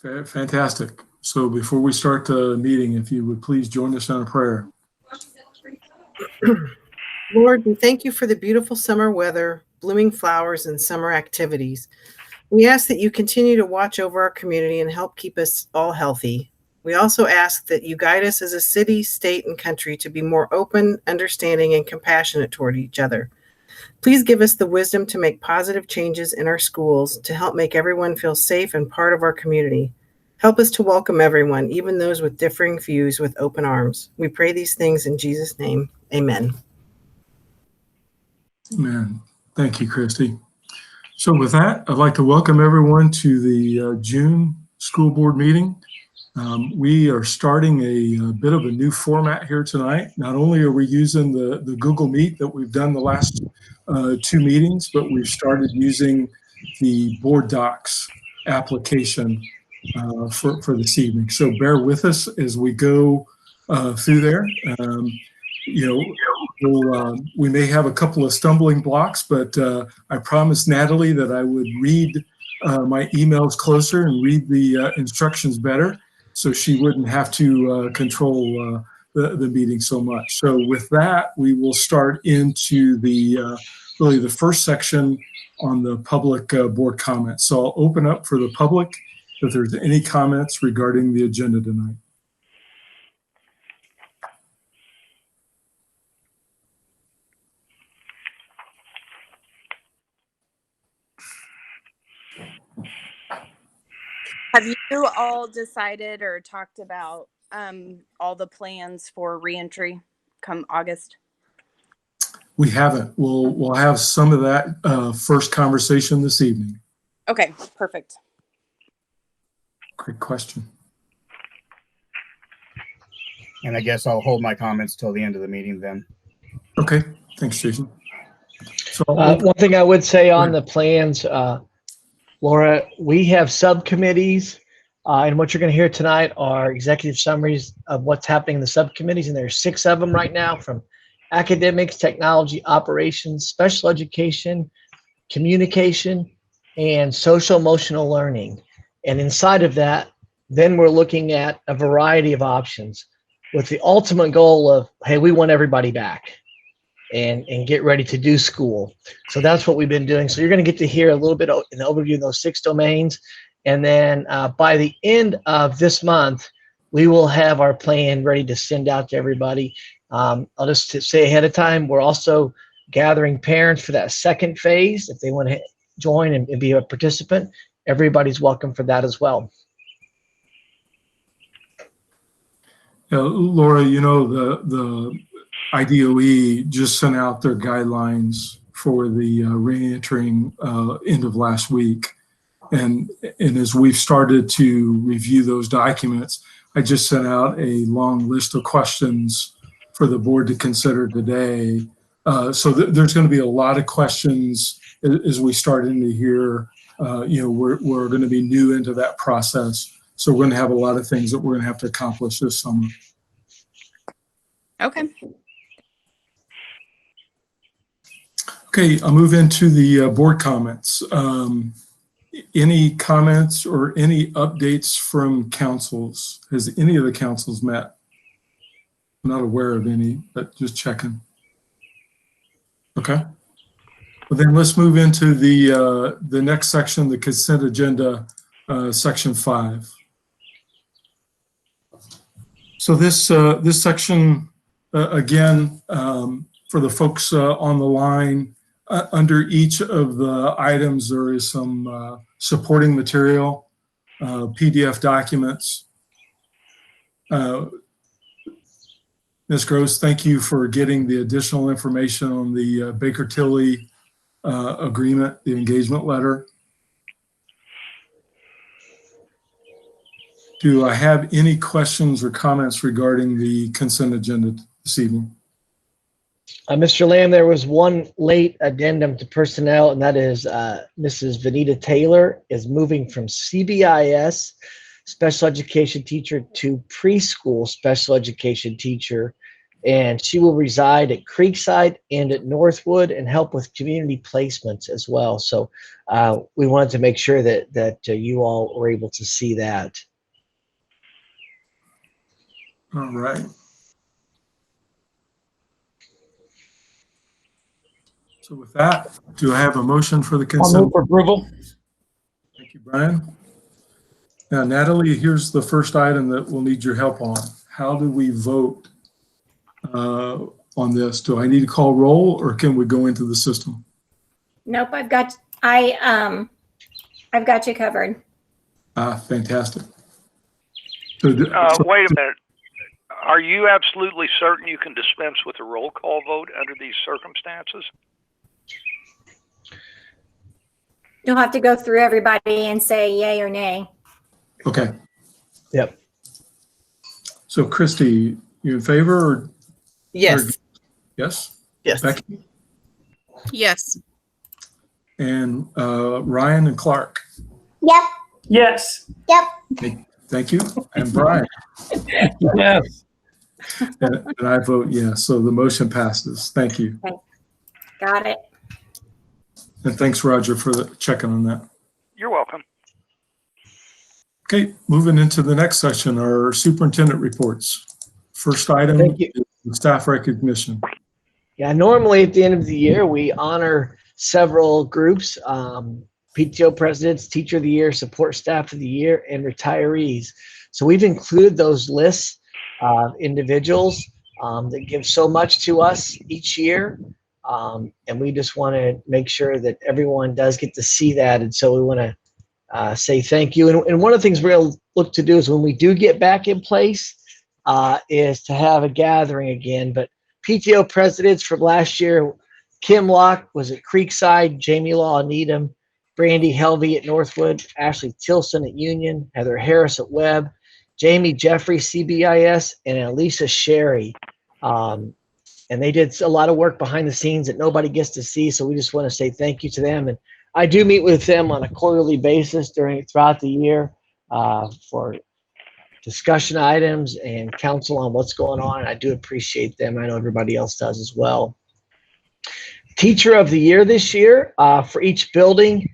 Fantastic. So before we start the meeting, if you would please join us in a prayer. Lord, we thank you for the beautiful summer weather, blooming flowers, and summer activities. We ask that you continue to watch over our community and help keep us all healthy. We also ask that you guide us as a city, state, and country to be more open, understanding, and compassionate toward each other. Please give us the wisdom to make positive changes in our schools to help make everyone feel safe and part of our community. Help us to welcome everyone, even those with differing views, with open arms. We pray these things in Jesus' name. Amen. Amen. Thank you, Christy. So with that, I'd like to welcome everyone to the June school board meeting. We are starting a bit of a new format here tonight. Not only are we using the Google Meet that we've done the last two meetings, but we've started using the Board Docs application for this evening. So bear with us as we go through there. We may have a couple of stumbling blocks, but I promised Natalie that I would read my emails closer and read the instructions better, so she wouldn't have to control the meeting so much. So with that, we will start into really the first section on the public board comments. So I'll open up for the public if there's any comments regarding the agenda tonight. Have you all decided or talked about all the plans for reentry come August? We haven't. We'll have some of that first conversation this evening. Okay, perfect. Great question. And I guess I'll hold my comments till the end of the meeting then. Okay, thanks, Jason. So one thing I would say on the plans, Laura, we have subcommittees, and what you're going to hear tonight are executive summaries of what's happening in the subcommittees, and there's 6 of them right now, from academics, technology, operations, special education, communication, and social-emotional learning. And inside of that, then we're looking at a variety of options with the ultimate goal of, hey, we want everybody back and get ready to do school. So that's what we've been doing. So you're going to get to hear a little bit of an overview of those 6 domains. And then by the end of this month, we will have our plan ready to send out to everybody. I'll just say ahead of time, we're also gathering parents for that second phase. If they want to join and be a participant, everybody's welcome for that as well. Laura, you know, the IDOE just sent out their guidelines for the reentering end of last week. And as we've started to review those documents, I just sent out a long list of questions for the board to consider today. So there's going to be a lot of questions as we start into here. We're going to be new into that process. So we're going to have a lot of things that we're going to have to accomplish this summer. Okay. Okay, I'll move into the board comments. Any comments or any updates from councils? Has any of the councils met? I'm not aware of any, but just checking. Okay. Well, then let's move into the next section, the consent agenda, section 5. So this section, again, for the folks on the line, under each of the items, there is some supporting material, PDF documents. Ms. Gross, thank you for getting the additional information on the Baker Tilly agreement, the engagement letter. Do I have any questions or comments regarding the consent agenda this evening? Mr. Lamb, there was one late addendum to personnel, and that is Mrs. Vanita Taylor is moving from CBIS special education teacher to preschool special education teacher and she will reside at Creekside and at Northwood and help with community placements as well. So we wanted to make sure that you all were able to see that. All right. So with that, do I have a motion for the I'll consent? move for approval. Thank you, Brian. Now, Natalie, here's the first item that we'll need your help on. How do we vote on this? Do I need to call roll, or can we go into the system? Nope, I've got you covered. Fantastic. So, Wait a minute. Are you absolutely certain you can dispense with a roll call vote under these circumstances? You'll have to go through everybody and say yay or nay. okay. Yep. So, Christy, you in favor? Or Yes. yes? Yes. Becky? Yes. And Ryan and Clark? Yep. Yes. Yep. Thank you. And Brian? Yes. And I vote yes. So the motion passes. Thank you. Got it. And thanks, Roger, for checking on that. You're welcome. Okay, moving into the next section, our superintendent reports. First item Thank you. is staff recognition. Yeah, normally at the end of the year, we honor several groups, PTO presidents, teacher of the year, support staff of the year, and retirees. So we've included those lists of individuals that give so much to us each year. And we just want to make sure that everyone does get to see that. And so we want to say thank you. And one of the things we'll look to do is when we do get back in place is to have a gathering again. But PTO presidents from last year, Kim Locke was at Creekside, Jamie Law at Needham, Brandy Helvey at Northwood, Ashley Tilson at Union, Heather Harris at Webb, Jamie Jeffrey, CBIS, and Elisa Sherry. And they did a lot of work behind the scenes that nobody gets to see. So we just want to say thank you to them. And I do meet with them on a quarterly basis throughout the year for discussion items and counsel on what's going on. And I do appreciate them. I know everybody else does as well. Teacher of the year this year for each building.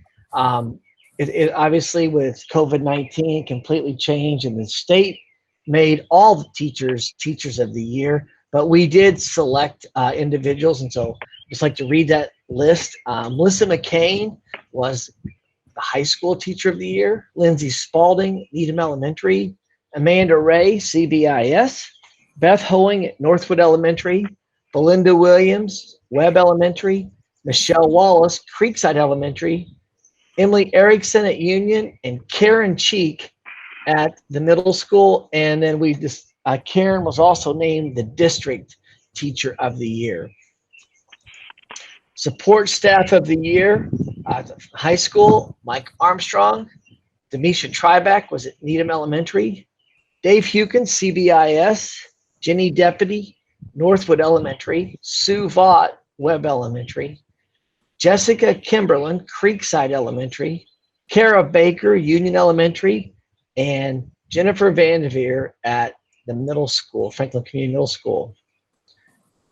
It obviously with COVID-19 completely changed, and the state made all the teachers of the year, but we did select individuals. And so just like to read that list. Melissa McCain was the high school teacher of the year. Lindsay Spalding, Needham Elementary. Amanda Ray, CBIS. Beth Hoeing at Northwood Elementary. Belinda Williams, Webb Elementary. Michelle Wallace, Creekside Elementary. Emily Erickson at Union, and Karen Cheek at the middle school. And then Karen was also named the district teacher of the year. Support staff of the year, high school, Mike Armstrong. Demisha Triback was at Needham Elementary. Dave Hukins, CBIS. Jenny Deputy, Northwood Elementary. Sue Vaught, Webb Elementary. Jessica Kimberlin, Creekside Elementary. Kara Baker, Union Elementary. And Jennifer Vanderveer at the middle school, Franklin Community Middle School.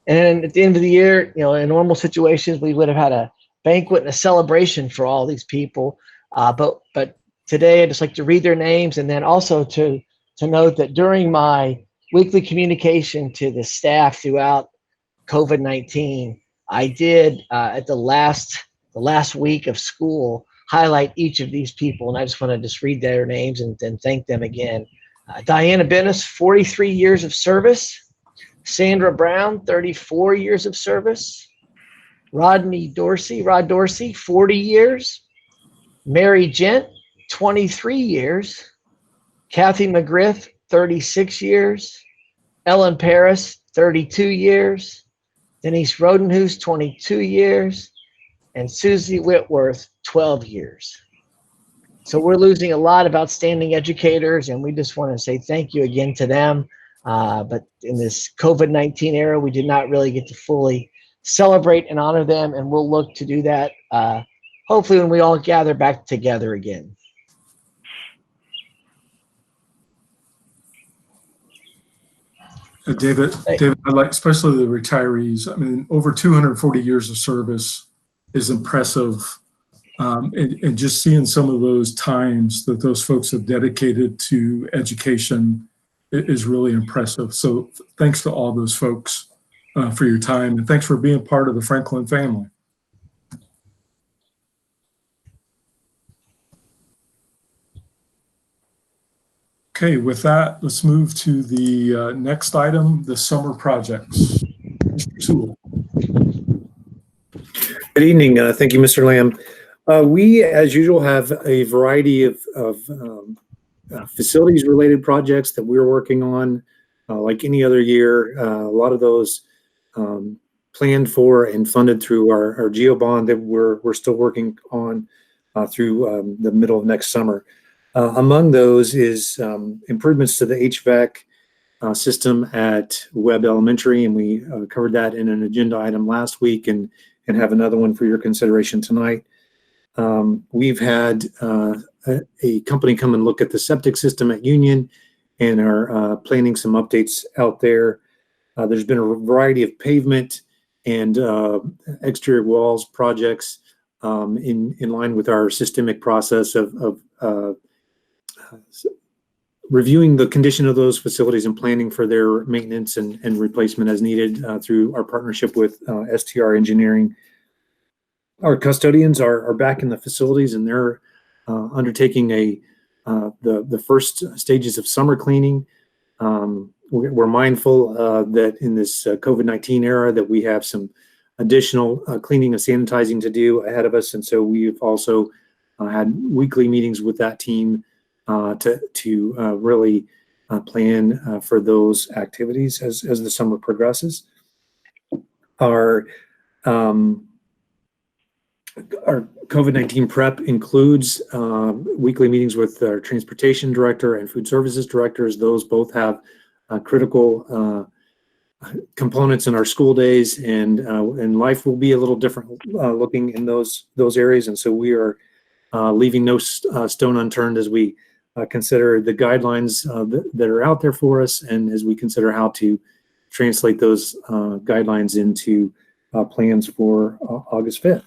And at the end of the year, in normal situations, we would have had a banquet and a celebration for all these people. But today, I'd just like to read their names, and then also to note that during my weekly communication to the staff throughout COVID-19, I did at the last week of school highlight each of these people, and I just want to just read their names and thank them again. Diana Bennis, 43 years of service. Sandra Brown, 34 years of service. Rod Dorsey, 40 years. Mary Gent, 23 years. Kathy McGriff, 36 years. Ellen Paris, 32 years. Denise Rodenhuis, 22 years. And Susie Whitworth, 12 years. So we're losing a lot of outstanding educators, and we just want to say thank you again to them. But in this COVID-19 era, we did not really get to fully celebrate and honor them, and we'll look to do that hopefully when we all gather back together again. David, I like especially the retirees. I mean, over 240 years of service is impressive. And just seeing some of those times that those folks have dedicated to education is really impressive. So thanks to all those folks for your time, and thanks for being part of the Franklin family. Okay, with that, let's move to the next item, the summer projects. Mr. Sewell. Good evening. Thank you, Mr. Lamb. We, as usual, have a variety of facilities-related projects that we're working on, like any other year. A lot of those planned for and funded through our GEO bond that we're still working on through the middle of next summer. Among those is improvements to the HVAC system at Webb Elementary, and we covered that in an agenda item last week and have another one for your consideration tonight. We've had a company come and look at the septic system at Union and are planning some updates out there. There's been a variety of pavement and exterior walls projects in line with our systemic process of reviewing the condition of those facilities and planning for their maintenance and replacement as needed through our partnership with STR Engineering. Our custodians are back in the facilities, and they're undertaking the first stages of summer cleaning. We're mindful that in this COVID-19 era that we have some additional cleaning and sanitizing to do ahead of us, and so we've also had weekly meetings with that team to really plan for those activities as the summer progresses. Our COVID-19 prep includes weekly meetings with our transportation director and food services directors. Those both have critical components in our school days, and life will be a little different looking in those areas. And so we are leaving no stone unturned as we consider the guidelines that are out there for us, and as we consider how to translate those guidelines into plans for August 5th.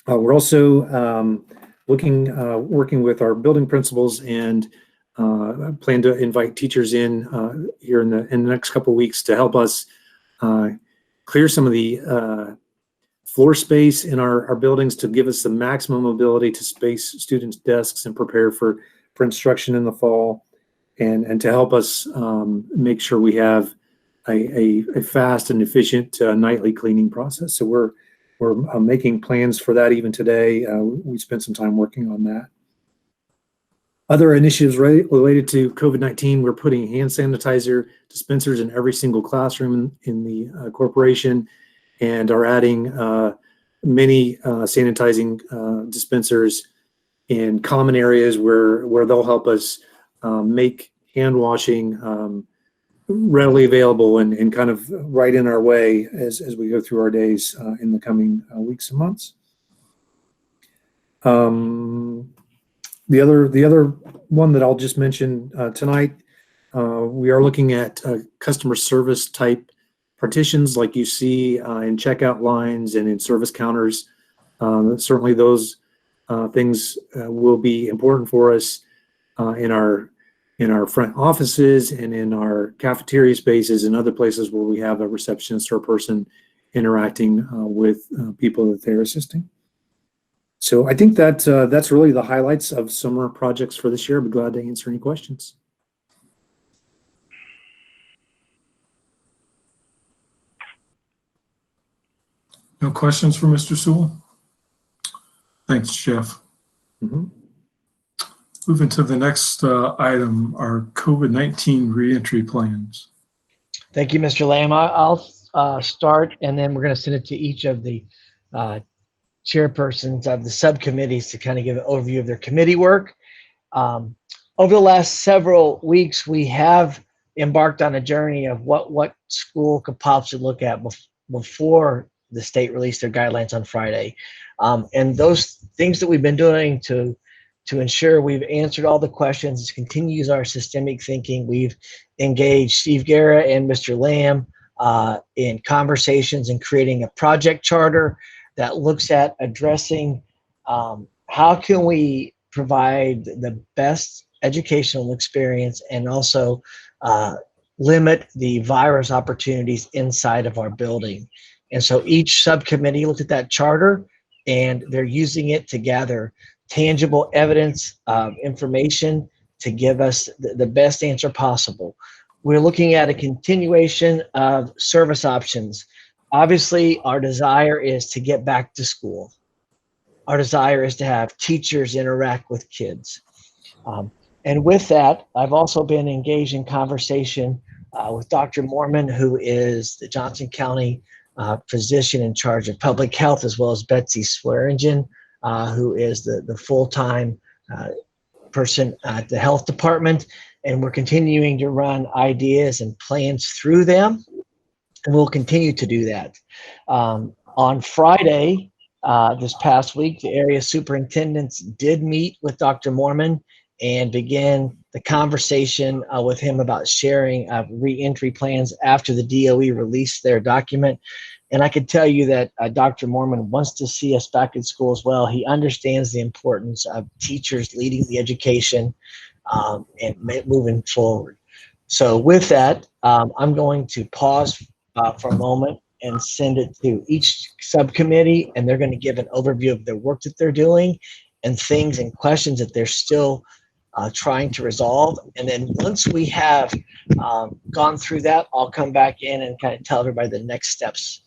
We're also working with our building principals and plan to invite teachers in here in the next couple of weeks to help us clear some of the floor space in our buildings to give us the maximum ability to space students' desks and prepare for instruction in the fall, and to help us make sure we have a fast and efficient nightly cleaning process. So we're making plans for that even today. We spent some time working on that. Other initiatives related to COVID-19, we're putting hand sanitizer dispensers in every single classroom in the corporation, and are adding many sanitizing dispensers in common areas where they'll help us make hand washing readily available and kind of right in our way as we go through our days in the coming weeks and months. The other one that I'll just mention tonight, we are looking at customer service type partitions like you see in checkout lines and in service counters. Certainly those things will be important for us in our front offices and in our cafeteria spaces and other places where we have a receptionist or a person interacting with people that they're assisting. So I think that that's really the highlights of summer projects for this year. I'd be glad to answer any questions. No questions for Mr. Sewell? Thanks, Jeff. Moving to the next item, our COVID-19 reentry plans. Thank you, Mr. Lamb. I'll start, and then we're going to send it to each of the chairpersons of the subcommittees to kind of give an overview of their committee work. Over the last several weeks, we have embarked on a journey of what school could possibly look at before the state released their guidelines on Friday. And those things that we've been doing to to ensure we've answered all the questions, continues our systemic thinking. We've engaged Steve Guerra and Mr. Lamb in conversations and creating a project charter that looks at addressing how can we provide the best educational experience and also limit the virus opportunities inside of our building. And so each subcommittee looked at that charter, and they're using it to gather tangible evidence, information to give us the best answer possible. We're looking at a continuation of service options. Obviously, our desire is to get back to school. Our desire is to have teachers interact with kids. And with that, I've also been engaged in conversation with Dr. Mormon, who is the Johnson County physician in charge of public health, as well as Betsy Swearingen, who is the full-time person at the health department. And we're continuing to run ideas and plans through them. And we'll continue to do that. On Friday, this past week, the area superintendents did meet with Dr. Mormon and began the conversation with him about sharing reentry plans after the DOE released their document. And I can tell you that Dr. Mormon wants to see us back in school as well. He understands the importance of teachers leading the education and moving forward. So with that, I'm going to pause for a moment and send it to each subcommittee, and they're going to give an overview of the work that they're doing and things and questions that they're still trying to resolve. And then once we have gone through that, I'll come back in and kind of tell everybody the next steps.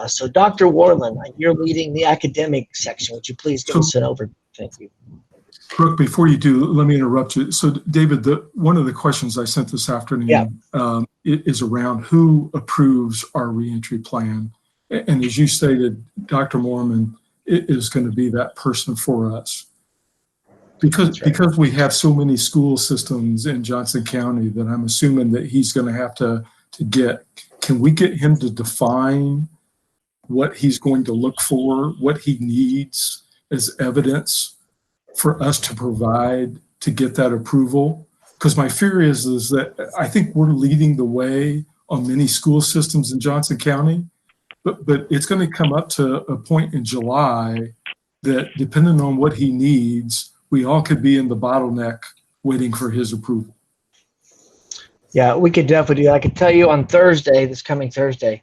So Dr. Warland, you're leading the academic section. Would you please give us an overview? Thank you. Brooke, before you do, let me interrupt you. So David, one of the questions I sent this afternoon is around who approves our reentry plan. And as you stated, Dr. Mormon is going to be that person for us. Because we have so many school systems in Johnson County that I'm assuming that he's going to have to get, can we get him to define what he's going to look for, what he needs as evidence for us to provide to get that approval? Because my fear is that I think we're leading the way on many school systems in Johnson County, but it's going to come up to a point in July that depending on what he needs, we all could be in the bottleneck waiting for his approval. Yeah, we could definitely do that. I can tell you on Thursday, this coming Thursday,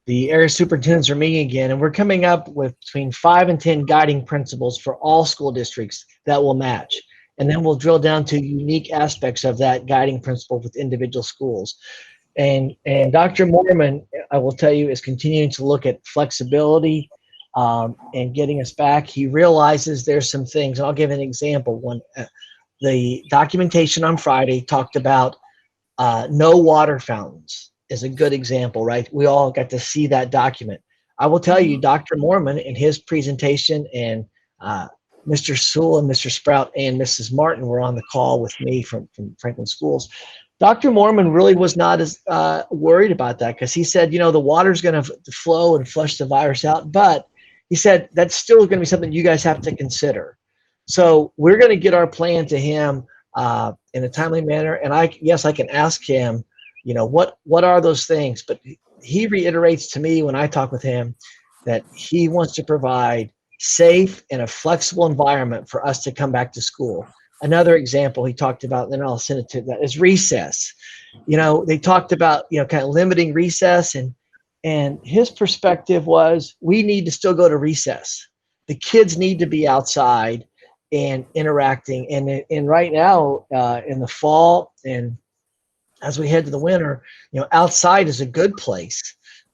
the area superintendents are meeting again, and we're coming up with between 5 and 10 guiding principles for all school districts that will match. And then we'll drill down to unique aspects of that guiding principle with individual schools. And Dr. Mormon, I will tell you, is continuing to look at flexibility and getting us back. He realizes there's some things. I'll give an example. When the documentation on Friday talked about no water fountains is a good example, right? We all got to see that document. I will tell you, Dr. Mormon in his presentation, and Mr. Sewell and Mr. Sprout and Mrs. Martin were on the call with me from Franklin Schools. Dr. Mormon really was not as worried about that, because he said, the water's going to flow and flush the virus out, but he said that's still going to be something you guys have to consider. So we're going to get our plan to him in a timely manner. And I can ask him, what are those things? But he reiterates to me when I talk with him that he wants to provide safe and a flexible environment for us to come back to school. Another example he talked about, and then I'll send it to that, is recess. They talked about, kind of limiting recess, and his perspective was we need to still go to recess. The kids need to be outside and interacting. And right now in the fall and as we head to the winter, outside is a good place.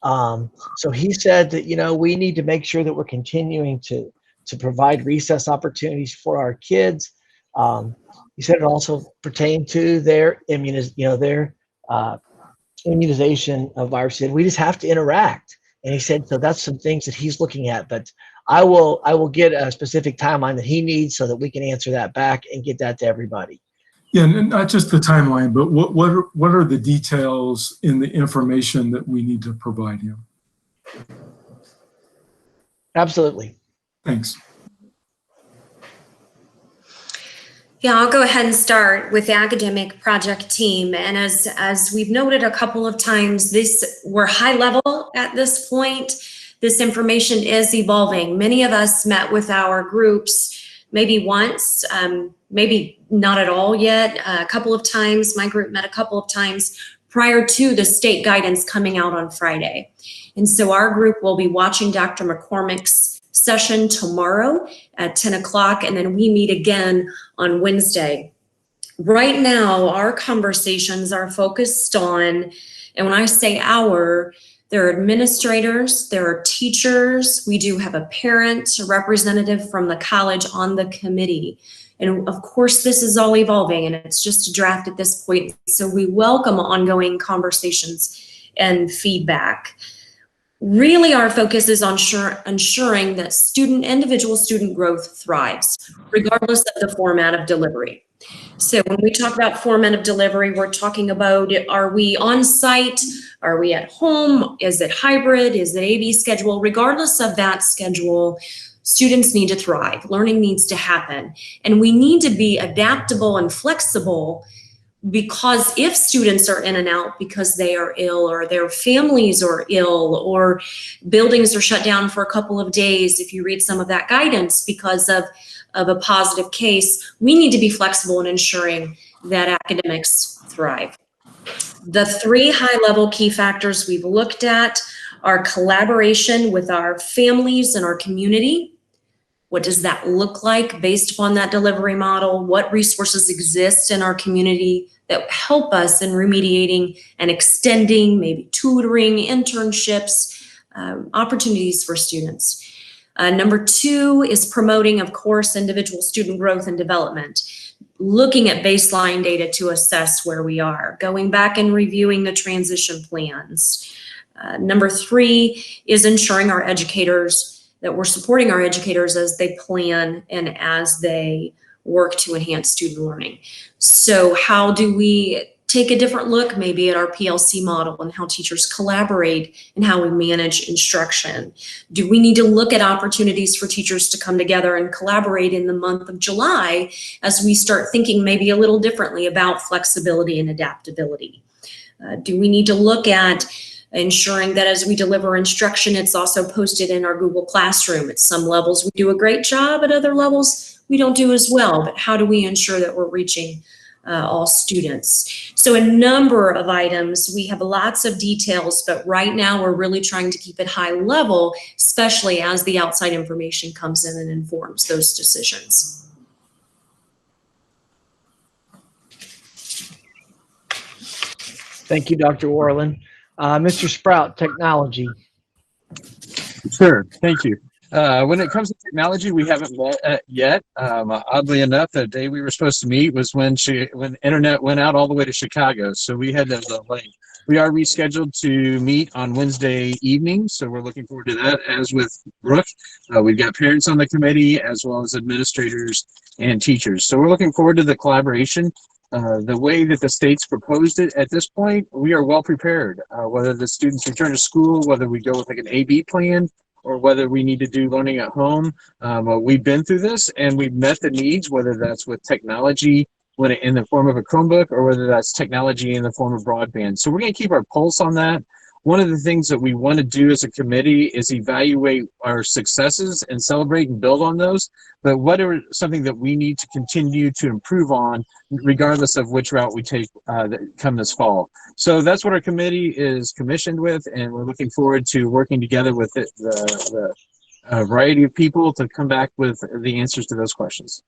So he said that, we need to make sure that we're continuing to provide recess opportunities for our kids. He said it also pertained to their immunization of virus. We just have to interact. And he said, so that's some things that he's looking at, but I will get a specific timeline that he needs so that we can answer that back and get that to everybody. Yeah, and not just the timeline, but what are the details in the information that we need to provide him? Absolutely. Thanks. Yeah, I'll go ahead and start with the academic project team. And as we've noted a couple of times, we're high level at this point. This information is evolving. Many of us met with our groups maybe once, maybe not at all yet, a couple of times. My group met a couple of times prior to the state guidance coming out on Friday. And so our group will be watching Dr. McCormick's session tomorrow at 10 o'clock, and then we meet again on Wednesday. Right now, our conversations are focused on, and when I say our, there are administrators, there are teachers, we do have a parent, a representative from the college on the committee. And of course, this is all evolving and it's just a draft at this point. So we welcome ongoing conversations and feedback. Really, our focus is on ensuring that individual student growth thrives, regardless of the format of delivery. So when we talk about format of delivery, we're talking about, are we on site? Are we at home? Is it hybrid? Is it AB schedule? Regardless of that schedule, students need to thrive. Learning needs to happen. And we need to be adaptable and flexible, because if students are in and out because they are ill or their families are ill or buildings are shut down for a couple of days, if you read some of that guidance because of a positive case, we need to be flexible in ensuring that academics thrive. The 3 high-level key factors we've looked at are collaboration with our families and our community. What does that look like based upon that delivery model? What resources exist in our community that help us in remediating and extending, maybe tutoring, internships, opportunities for students? Number 2 is promoting, of course, individual student growth and development, looking at baseline data to assess where we are, going back and reviewing the transition plans. Number 3 is ensuring our educators, that we're supporting our educators as they plan and as they work to enhance student learning. So how do we take a different look maybe at our PLC model and how teachers collaborate and how we manage instruction? Do we need to look at opportunities for teachers to come together and collaborate in the month of July as we start thinking maybe a little differently about flexibility and adaptability? Do we need to look at ensuring that as we deliver instruction, it's also posted in our Google Classroom? At some levels, we do a great job. At other levels, we don't do as well. But how do we ensure that we're reaching all students? So a number of items, we have lots of details, but right now we're really trying to keep it high level, especially as the outside information comes in and informs those decisions. Thank you, Dr. Orland. Mr. Sprout, technology. Sure, thank you. When it comes to technology, we haven't met yet. Oddly enough, the day we were supposed to meet was when the internet went out all the way to Chicago, so we had to delay. We are rescheduled to meet on Wednesday evening, so we're looking forward to that. As with Brooke, we've got parents on the committee as well as administrators and teachers. So we're looking forward to the collaboration. The way that the state's proposed it at this point, we are well prepared. Whether the students return to school, whether we go with like an AB plan, or whether we need to do learning at home, we've been through this and we've met the needs, whether that's with technology in the form of a Chromebook or whether that's technology in the form of broadband. So we're going to keep our pulse on that. One of the things that we want to do as a committee is evaluate our successes and celebrate and build on those. But what are something that we need to continue to improve on, regardless of which route we take come this fall? So that's what our committee is commissioned with, and we're looking forward to working together with the variety of people to come back with the answers to those questions.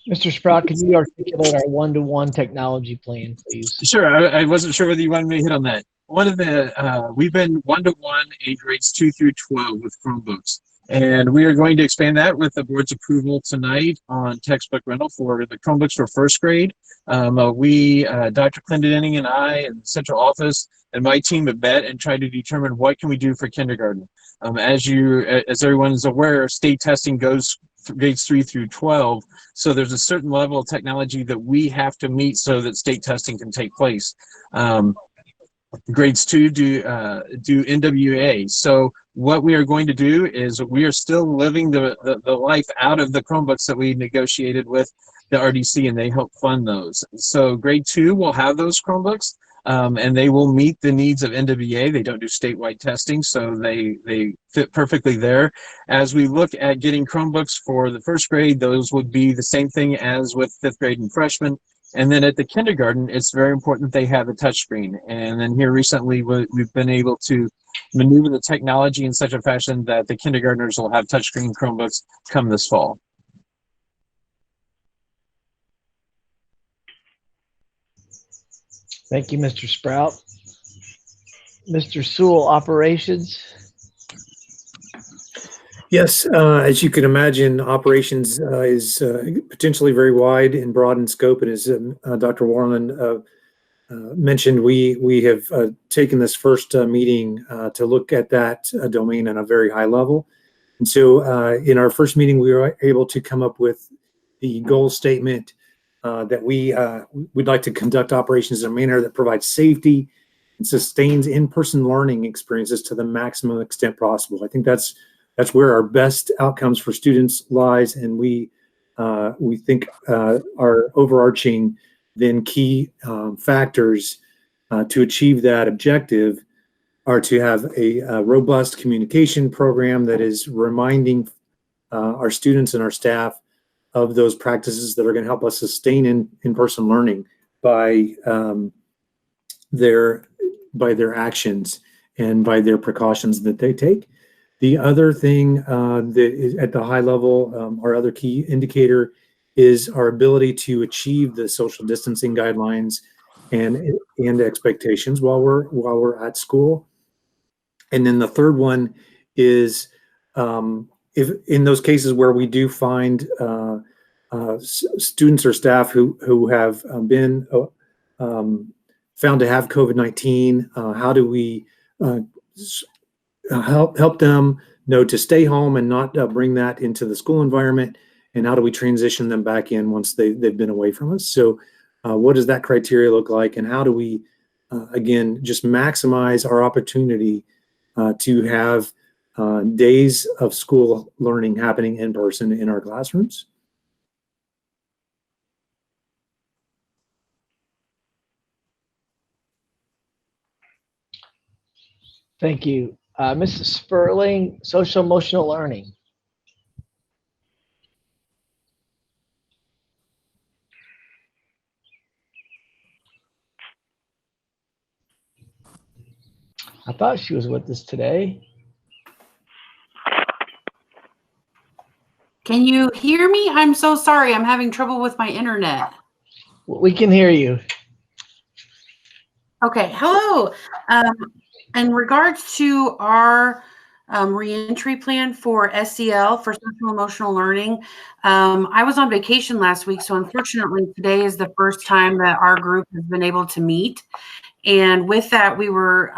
Mr. Sprout, can you articulate our one-to-one technology plan, please? Sure. I wasn't sure whether you wanted me to hit on that. One of the we've been one-to-one in grades 2 through 12 with Chromebooks, and we are going to expand that with the board's approval tonight on textbook rental for the Chromebooks for first grade. Dr. Clendening and I and the central office and my team have met and tried to determine what can we do for kindergarten. As everyone is aware, state testing goes grades 3 through 12, so there's a certain level of technology that we have to meet so that state testing can take place. grades 2 do NWA. So what we are going to do is we are still living the life out of the Chromebooks that we negotiated with the RDC, and they help fund those. So grade 2 will have those Chromebooks, and they will meet the needs of NWA. They don't do statewide testing, so they fit perfectly there. As we look at getting Chromebooks for the first grade, those would be the same thing as with 5th grade and freshmen. And then at the kindergarten, it's very important that they have a touchscreen. And then here recently, we've been able to maneuver the technology in such a fashion that the kindergartners will have touchscreen Chromebooks come this fall. Thank you, Mr. Sprout. Mr. Sewell, operations. Yes, as you can imagine, operations is potentially very wide and broad in scope. And as Dr. Warland mentioned, we have taken this first meeting to look at that domain on a very high level. And so in our first meeting, we were able to come up with the goal statement that we'd like to conduct operations in a manner that provides safety and sustains in-person learning experiences to the maximum extent possible. I think that's where our best outcomes for students lies, and we think our overarching then key factors to achieve that objective are to have a robust communication program that is reminding our students and our staff of those practices that are going to help us sustain in-person learning by their actions and by their precautions that they take. The other thing that is at the high level, our other key indicator is our ability to achieve the social distancing guidelines and expectations while we're at school. And then the third one is if in those cases where we do find students or staff who have been found to have COVID-19, how do we help them know to stay home and not bring that into the school environment, and how do we transition them back in once they've been away from us? So what does that criteria look like, and how do we again just maximize our opportunity to have days of school learning happening in person in our classrooms? Thank you. Mrs. Sperling, social emotional learning. I thought she was with us today. Can you hear me? I'm so sorry. I'm having trouble with my internet. We can hear you. Okay. Hello. In regards to our reentry plan for SEL, for social emotional learning, I was on vacation last week, so unfortunately today is the first time that our group has been able to meet. And with that, we were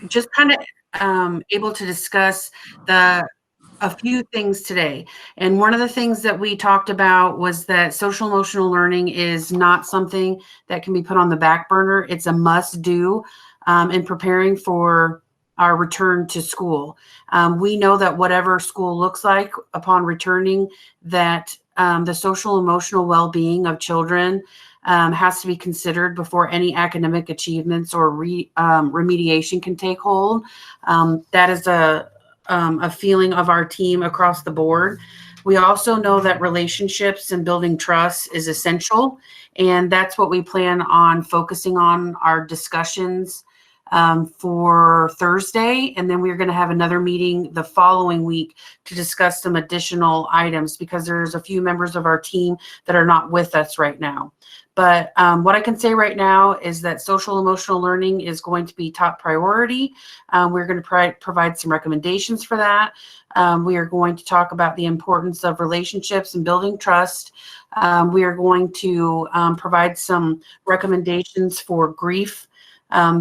just kind of able to discuss a few things today. And one of the things that we talked about was that social emotional learning is not something that can be put on the back burner. It's a must do in preparing for our return to school. We know that whatever school looks like upon returning, that the social emotional well-being of children has to be considered before any academic achievements or remediation can take hold. That is a feeling of our team across the board. We also know that relationships and building trust is essential, and that's what we plan on focusing on our discussions for Thursday. And then we're going to have another meeting the following week to discuss some additional items, because there's a few members of our team that are not with us right now. But what I can say right now is that social emotional learning is going to be top priority. We're going to provide some recommendations for that. We are going to talk about the importance of relationships and building trust. We are going to provide some recommendations for grief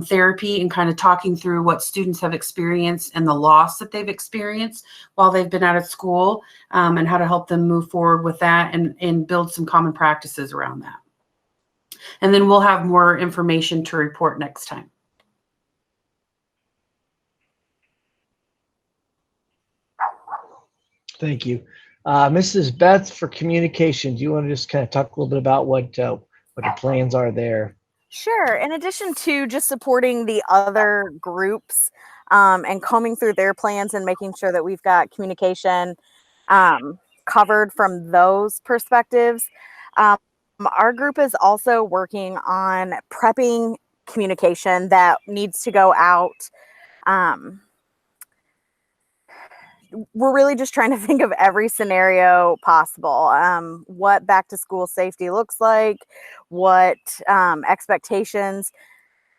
therapy, and kind of talking through what students have experienced and the loss that they've experienced while they've been out of school, and how to help them move forward with that and build some common practices around that. And then we'll have more information to report next time. Thank you. Mrs. Beth, for communication, do you want to just kind of talk a little bit about what the plans are there? Sure. In addition to just supporting the other groups and combing through their plans and making sure that we've got communication covered from those perspectives, our group is also working on prepping communication that needs to go out. We're really just trying to think of every scenario possible. What back to school safety looks like, what expectations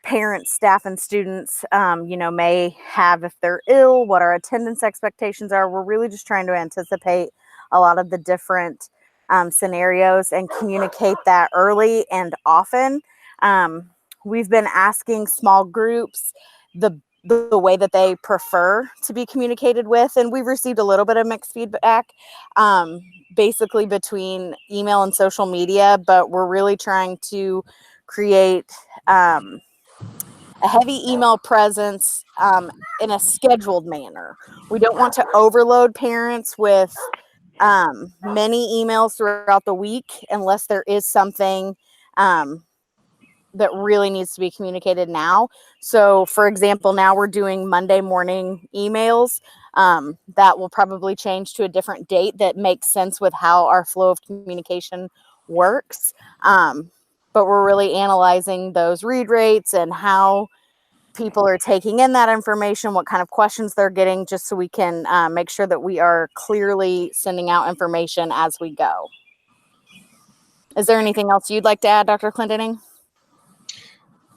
parents, staff, and students, may have if they're ill, what our attendance expectations are. We're really just trying to anticipate a lot of the different scenarios and communicate that early and often. We've been asking small groups the way that they prefer to be communicated with, and we've received a little bit of mixed feedback, basically between email and social media, but we're really trying to create a heavy email presence in a scheduled manner. We don't want to overload parents with many emails throughout the week unless there is something that really needs to be communicated now. So, for example, now we're doing Monday morning emails. That will probably change to a different date that makes sense with how our flow of communication works. But we're really analyzing those read rates and how people are taking in that information, what kind of questions they're getting, just so we can make sure that we are clearly sending out information as we go. Is there anything else you'd like to add, Dr. Clendening?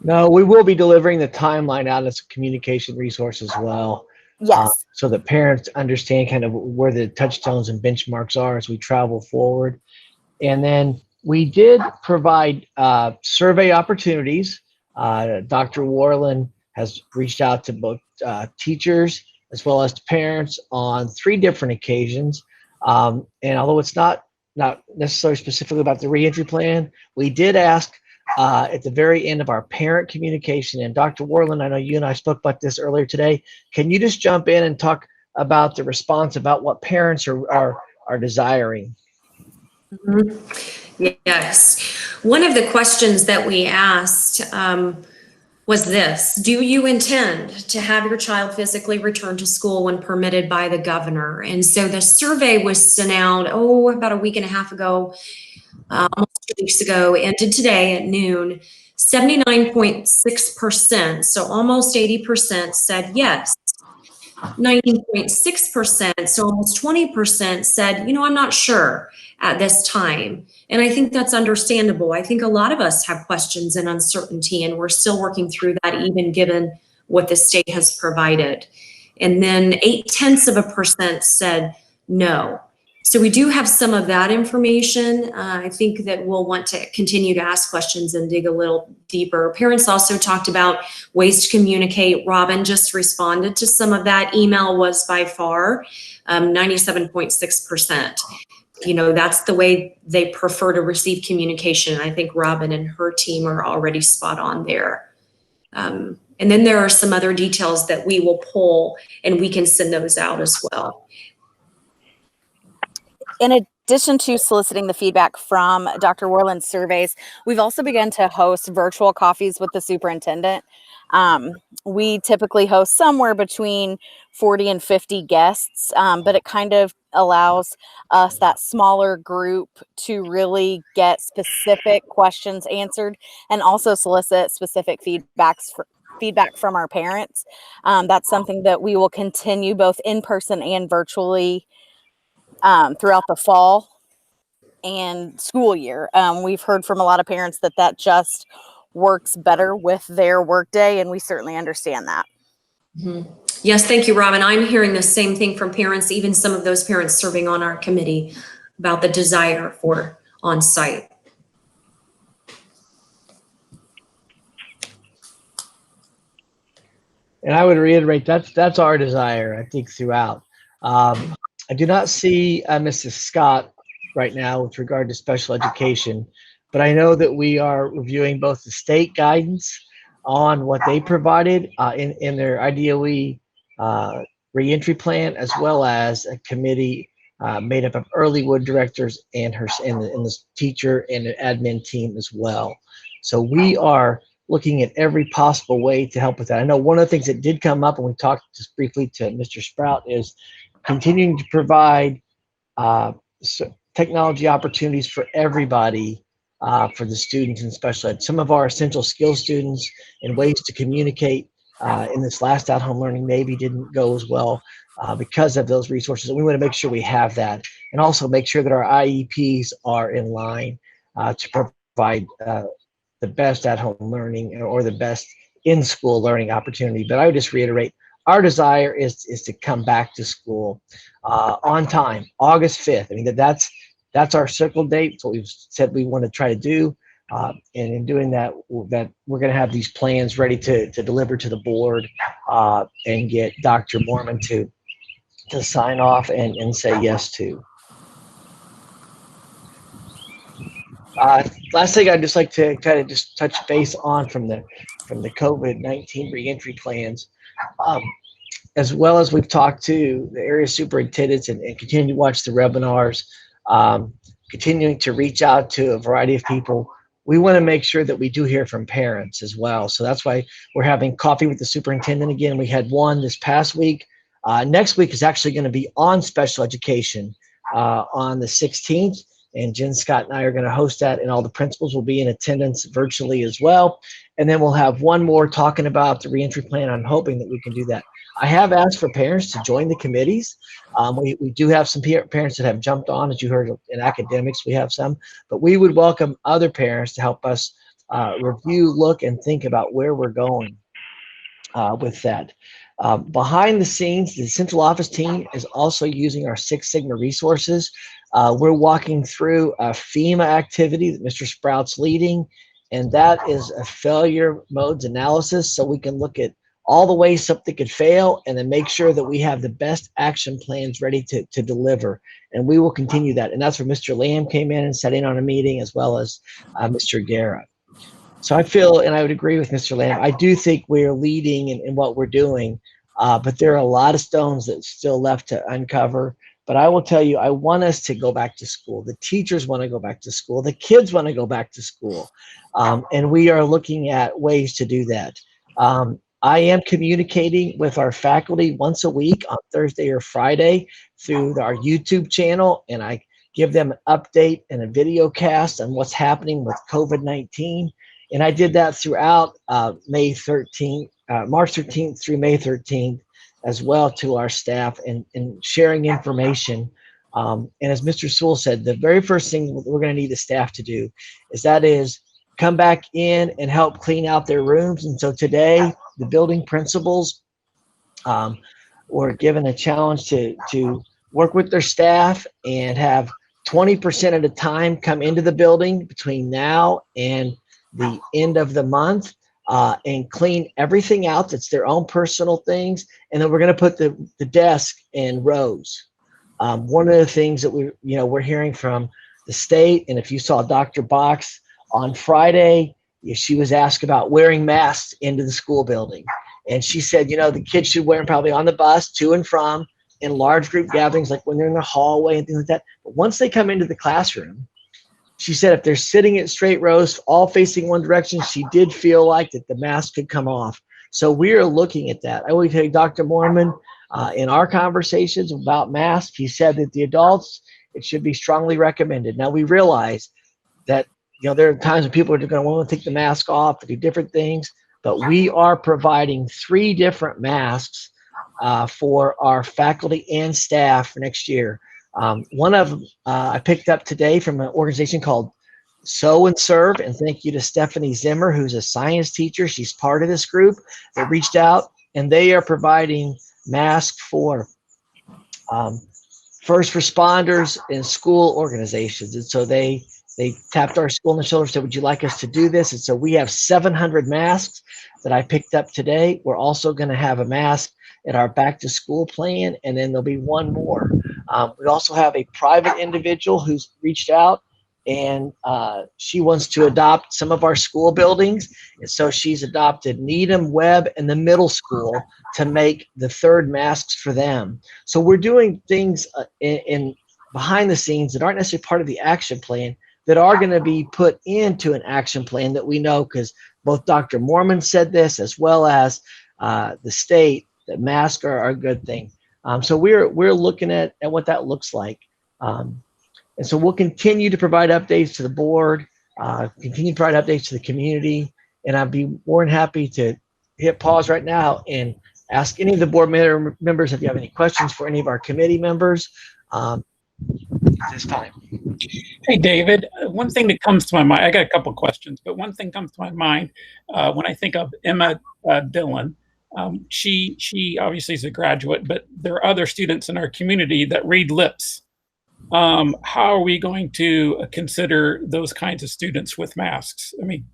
No, we will be delivering the timeline out as a communication resource as well. Yes. So that parents understand kind of where the touchstones and benchmarks are as we travel forward. And then we did provide survey opportunities. Dr. Warland has reached out to both teachers as well as to parents on 3 different occasions. And although it's not necessarily specifically about the reentry plan, we did ask at the very end of our parent communication. And Dr. Warland, I know you and I spoke about this earlier today. Can you just jump in and talk about the response about what parents are desiring? Mm-hmm. Yes. One of the questions that we asked was this: do you intend to have your child physically return to school when permitted by the governor? And so the survey was sent out, about a week and a half ago, almost 2 weeks ago, ended today at noon. 79.6%, so almost 80%, said yes. 19.6%, so almost 20%, said, I'm not sure at this time. And I think that's understandable. I think a lot of us have questions and uncertainty, and we're still working through that, even given what the state has provided. And then 0.8% said no. So we do have some of that information. I think that we'll want to continue to ask questions and dig a little deeper. Parents also talked about ways to communicate. Robin just responded to some of that. Email was by far 97.6%. That's the way they prefer to receive communication. I think Robin and her team are already spot on there. And then there are some other details that we will pull, and we can send those out as well. In addition to soliciting the feedback from Dr. Warland's surveys, we've also begun to host virtual coffees with the superintendent. We typically host somewhere between 40 and 50 guests, but it kind of allows us, that smaller group, to really get specific questions answered and also solicit specific feedback from our parents. That's something that we will continue both in person and virtually throughout the fall and school year. We've heard from a lot of parents that just works better with their workday, and we certainly understand that. Mm-hmm. Yes, thank you, Robin. I'm hearing the same thing from parents, even some of those parents serving on our committee, about the desire for on-site. And I would reiterate that's our desire, I think, throughout. I do not see Mrs. Scott right now with regard to special education, but I know that we are reviewing both the state guidance on what they provided in their IDOE reentry plan, as well as a committee made up of early wood directors and the teacher and an admin team as well. So we are looking at every possible way to help with that. I know one of the things that did come up, and we talked just briefly to Mr. Sprout, is continuing to provide technology opportunities for everybody, for the students in special ed. Some of our essential skills students and ways to communicate in this last at-home learning maybe didn't go as well because of those resources. And we want to make sure we have that, and also make sure that our IEPs are in line to provide the best at-home learning or the best in-school learning opportunity. But I would just reiterate, our desire is to come back to school on time, August 5th. I mean, that's our circle date. It's what we've said we want to try to do. And in doing that, that we're going to have these plans ready to deliver to the board and get Dr. Mormon to sign off and say yes to. Last thing I'd just like to kind of just touch base on from the COVID-19 reentry plans, as well as we've talked to the area superintendents and continue to watch the webinars, continuing to reach out to a variety of people. We want to make sure that we do hear from parents as well. So that's why we're having coffee with the superintendent again. We had one this past week. Next week is actually going to be on special education on the 16th. And Jen Scott and I are going to host that, and all the principals will be in attendance virtually as well. And then we'll have one more talking about the reentry plan. I'm hoping that we can do that. I have asked for parents to join the committees. We do have some parents that have jumped on, as you heard in academics, we have some, but we would welcome other parents to help us review, look, and think about where we're going with that. Behind the scenes, the central office team is also using our Six Sigma resources. We're walking through a FEMA activity that Mr. Sprout's leading, and that is a failure modes analysis, so we can look at all the ways something could fail and then make sure that we have the best action plans ready to deliver. And we will continue that. And that's where Mr. Lamb came in and sat in on a meeting, as well as Mr. Guerra. So I feel, and I would agree with Mr. Lamb, I do think we're leading in what we're doing, but there are a lot of stones that's still left to uncover. But I will tell you, I want us to go back to school. The teachers want to go back to school. The kids want to go back to school. And we are looking at ways to do that. I am communicating with our faculty once a week on Thursday or Friday through our YouTube channel, and I give them an update and a video cast on what's happening with COVID-19. And I did that throughout May 13th, March 13th through May 13th, as well, to our staff and sharing information. And as Mr. Sewell said, the very first thing we're going to need the staff to do is come back in and help clean out their rooms. And so today, the building principals were given a challenge to work with their staff and have 20% of the time come into the building between now and the end of the month and clean everything out that's their own personal things. And then we're going to put the desk in rows. One of the things that we're hearing from the state, and if you saw Dr. Box on Friday, she was asked about wearing masks into the school building. And she said, the kids should wear them probably on the bus to and from, in large group gatherings, like when they're in the hallway and things like that. But once they come into the classroom, she said if they're sitting at straight rows, all facing one direction, she did feel like that the mask could come off. So we are looking at that. I will tell you, Dr. Mormon, in our conversations about masks, he said that the adults, it should be strongly recommended. Now we realize that there are times when people are going to want to take the mask off to do different things, but we are providing 3 different masks for our faculty and staff for next year. One of them I picked up today from an organization called Sew and Serve, and thank you to Stephanie Zimmer, who's a science teacher. She's part of this group that reached out, and they are providing masks for first responders and school organizations. And so they tapped our school on the shoulder and said, would you like us to do this? And so we have 700 masks that I picked up today. We're also going to have a mask at our back to school plan, and then there'll be one more. We also have a private individual who's reached out, and she wants to adopt some of our school buildings. And so she's adopted Needham, Webb, and the middle school to make the 3rd masks for them. So we're doing things in behind the scenes that aren't necessarily part of the action plan that are going to be put into an action plan that we know, because both Dr. Mormon said this as well as the state, that masks are a good thing. So we're looking at what that looks like. And so we'll continue to provide updates to the board, continue to provide updates to the community, and I'd be more than happy to hit pause right now and ask any of the board members if you have any questions for any of our committee members at this time. Hey, David, one thing that comes to my mind, I got a couple of questions, but one thing comes to my mind when I think of Emma Dillon. She obviously is a graduate, but there are other students in our community that read lips. How are we going to consider those kinds of students with masks? I mean,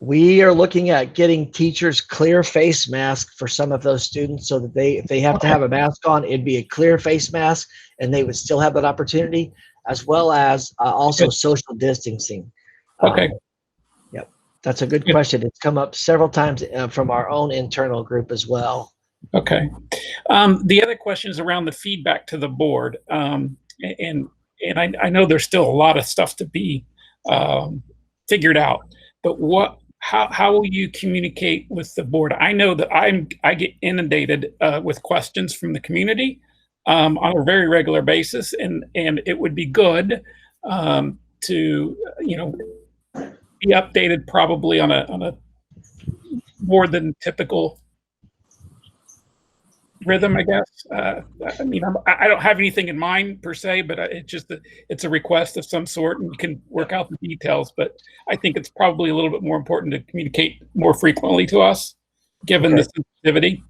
we are looking at getting teachers clear face masks for some of those students, so that if they have to have a mask on, it'd be a clear face mask and they would still have that opportunity, as well as also social distancing. Okay. Yep. That's a good question. It's come up several times from our own internal group as well. Okay. The other question is around the feedback to the board. And I know there's still a lot of stuff to be figured out, but how will you communicate with the board? I know that I get inundated with questions from the community on a very regular basis, and it would be good to be updated probably on a more than typical rhythm, I guess. I mean, I don't have anything in mind per se, but it's a request of some sort, and you can work out the details. But I think it's probably a little bit more important to communicate more frequently to us, given the sensitivity.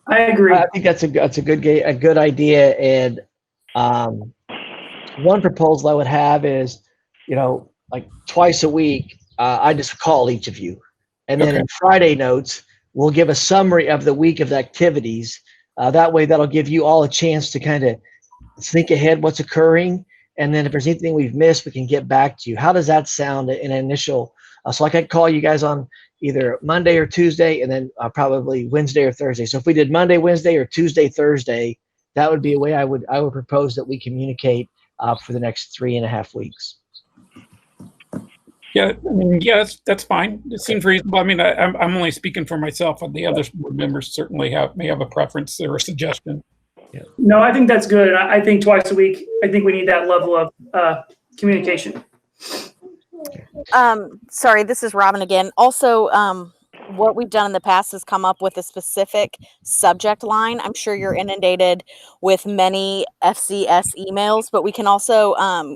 I agree. I think that's a good idea. And one proposal I would have is, like twice a week, I just call each of you, and then in Friday notes, we'll give a summary of the week of the activities. That way, that'll give you all a chance to kind of think ahead what's occurring. And then if there's anything we've missed, we can get back to you. How does that sound in an initial? So I could call you guys on either Monday or Tuesday, and then probably Wednesday or Thursday. So if we did Monday, Wednesday, or Tuesday, Thursday, that would be a way I would propose that we communicate for the next 3.5 weeks. Yeah, I mean, yeah, that's fine. It seems reasonable. I mean, I'm only speaking for myself, and the other board members certainly may have a preference or a suggestion. Yeah. No, I think that's good. I think twice a week. I think we need that level of communication. Sorry, this is Robin again. Also, what we've done in the past is come up with a specific subject line. I'm sure you're inundated with many FCS emails, but we can also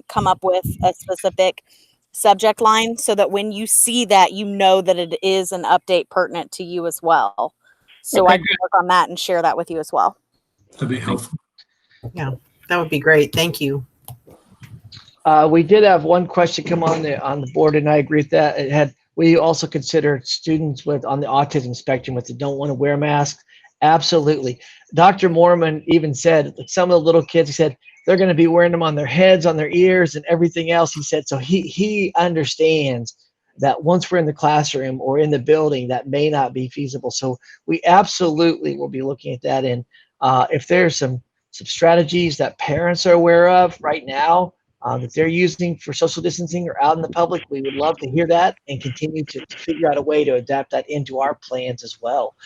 come up with a specific subject line so that when you see that, you know that it is an update pertinent to you as well. So I can work on that and share that with you as well. That'd be helpful. Yeah, that would be great. Thank you. We did have one question come on the board, and I agree with that. We also considered students on the autism spectrum that don't want to wear masks. Absolutely. Dr. Mormon even said, like, some of the little kids, he said, they're going to be wearing them on their heads, on their ears, and everything else. He said, so he understands that once we're in the classroom or in the building, that may not be feasible. So we absolutely will be looking at that. And if there's some strategies that parents are aware of right now that they're using for social distancing or out in the public, we would love to hear that and continue to figure out a way to adapt that into our plans as well.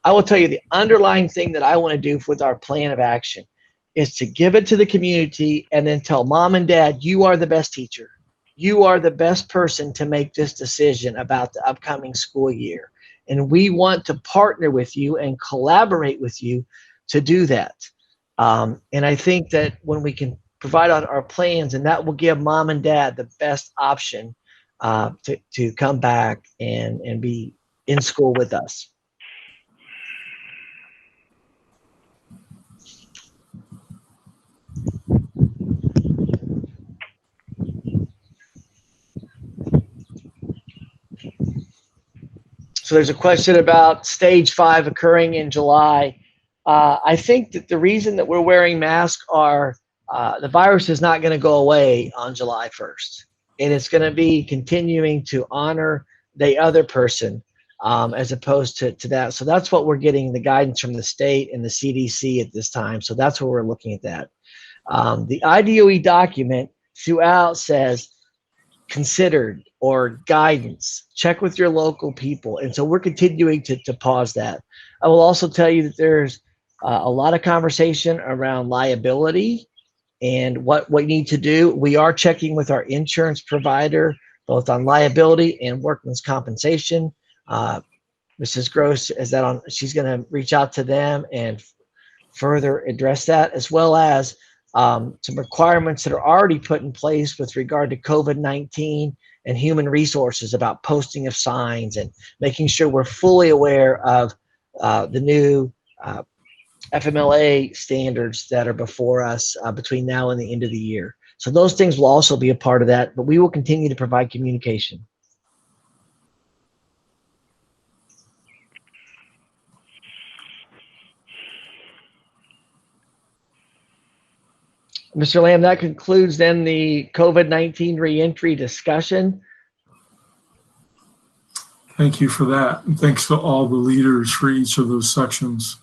I will tell you the underlying thing that I want to do with our plan of action is to give it to the community and then tell mom and dad, you are the best teacher. You are the best person to make this decision about the upcoming school year. And we want to partner with you and collaborate with you to do that. And I think that when we can provide our plans, and that will give mom and dad the best option to come back and be in school with us. So there's a question about stage 5 occurring in July. I think that the reason that we're wearing masks are the virus is not going to go away on July 1st. And it's going to be continuing to honor the other person as opposed to that. So that's what we're getting the guidance from the state and the CDC at this time. So that's where we're looking at that. The IDOE document throughout says considered or guidance. Check with your local people. And so we're continuing to pause that. I will also tell you that there's a lot of conversation around liability and what we need to do. We are checking with our insurance provider, both on liability and workman's compensation. Mrs. Gross is that on, she's going to reach out to them and further address that, as well as some requirements that are already put in place with regard to COVID-19 and human resources about posting of signs and making sure we're fully aware of the new FMLA standards that are before us between now and the end of the year. So those things will also be a part of that, but we will continue to provide communication. Mr. Lamb, that concludes then the COVID-19 reentry discussion. Thank you for that. And thanks to all the leaders for each of those sections.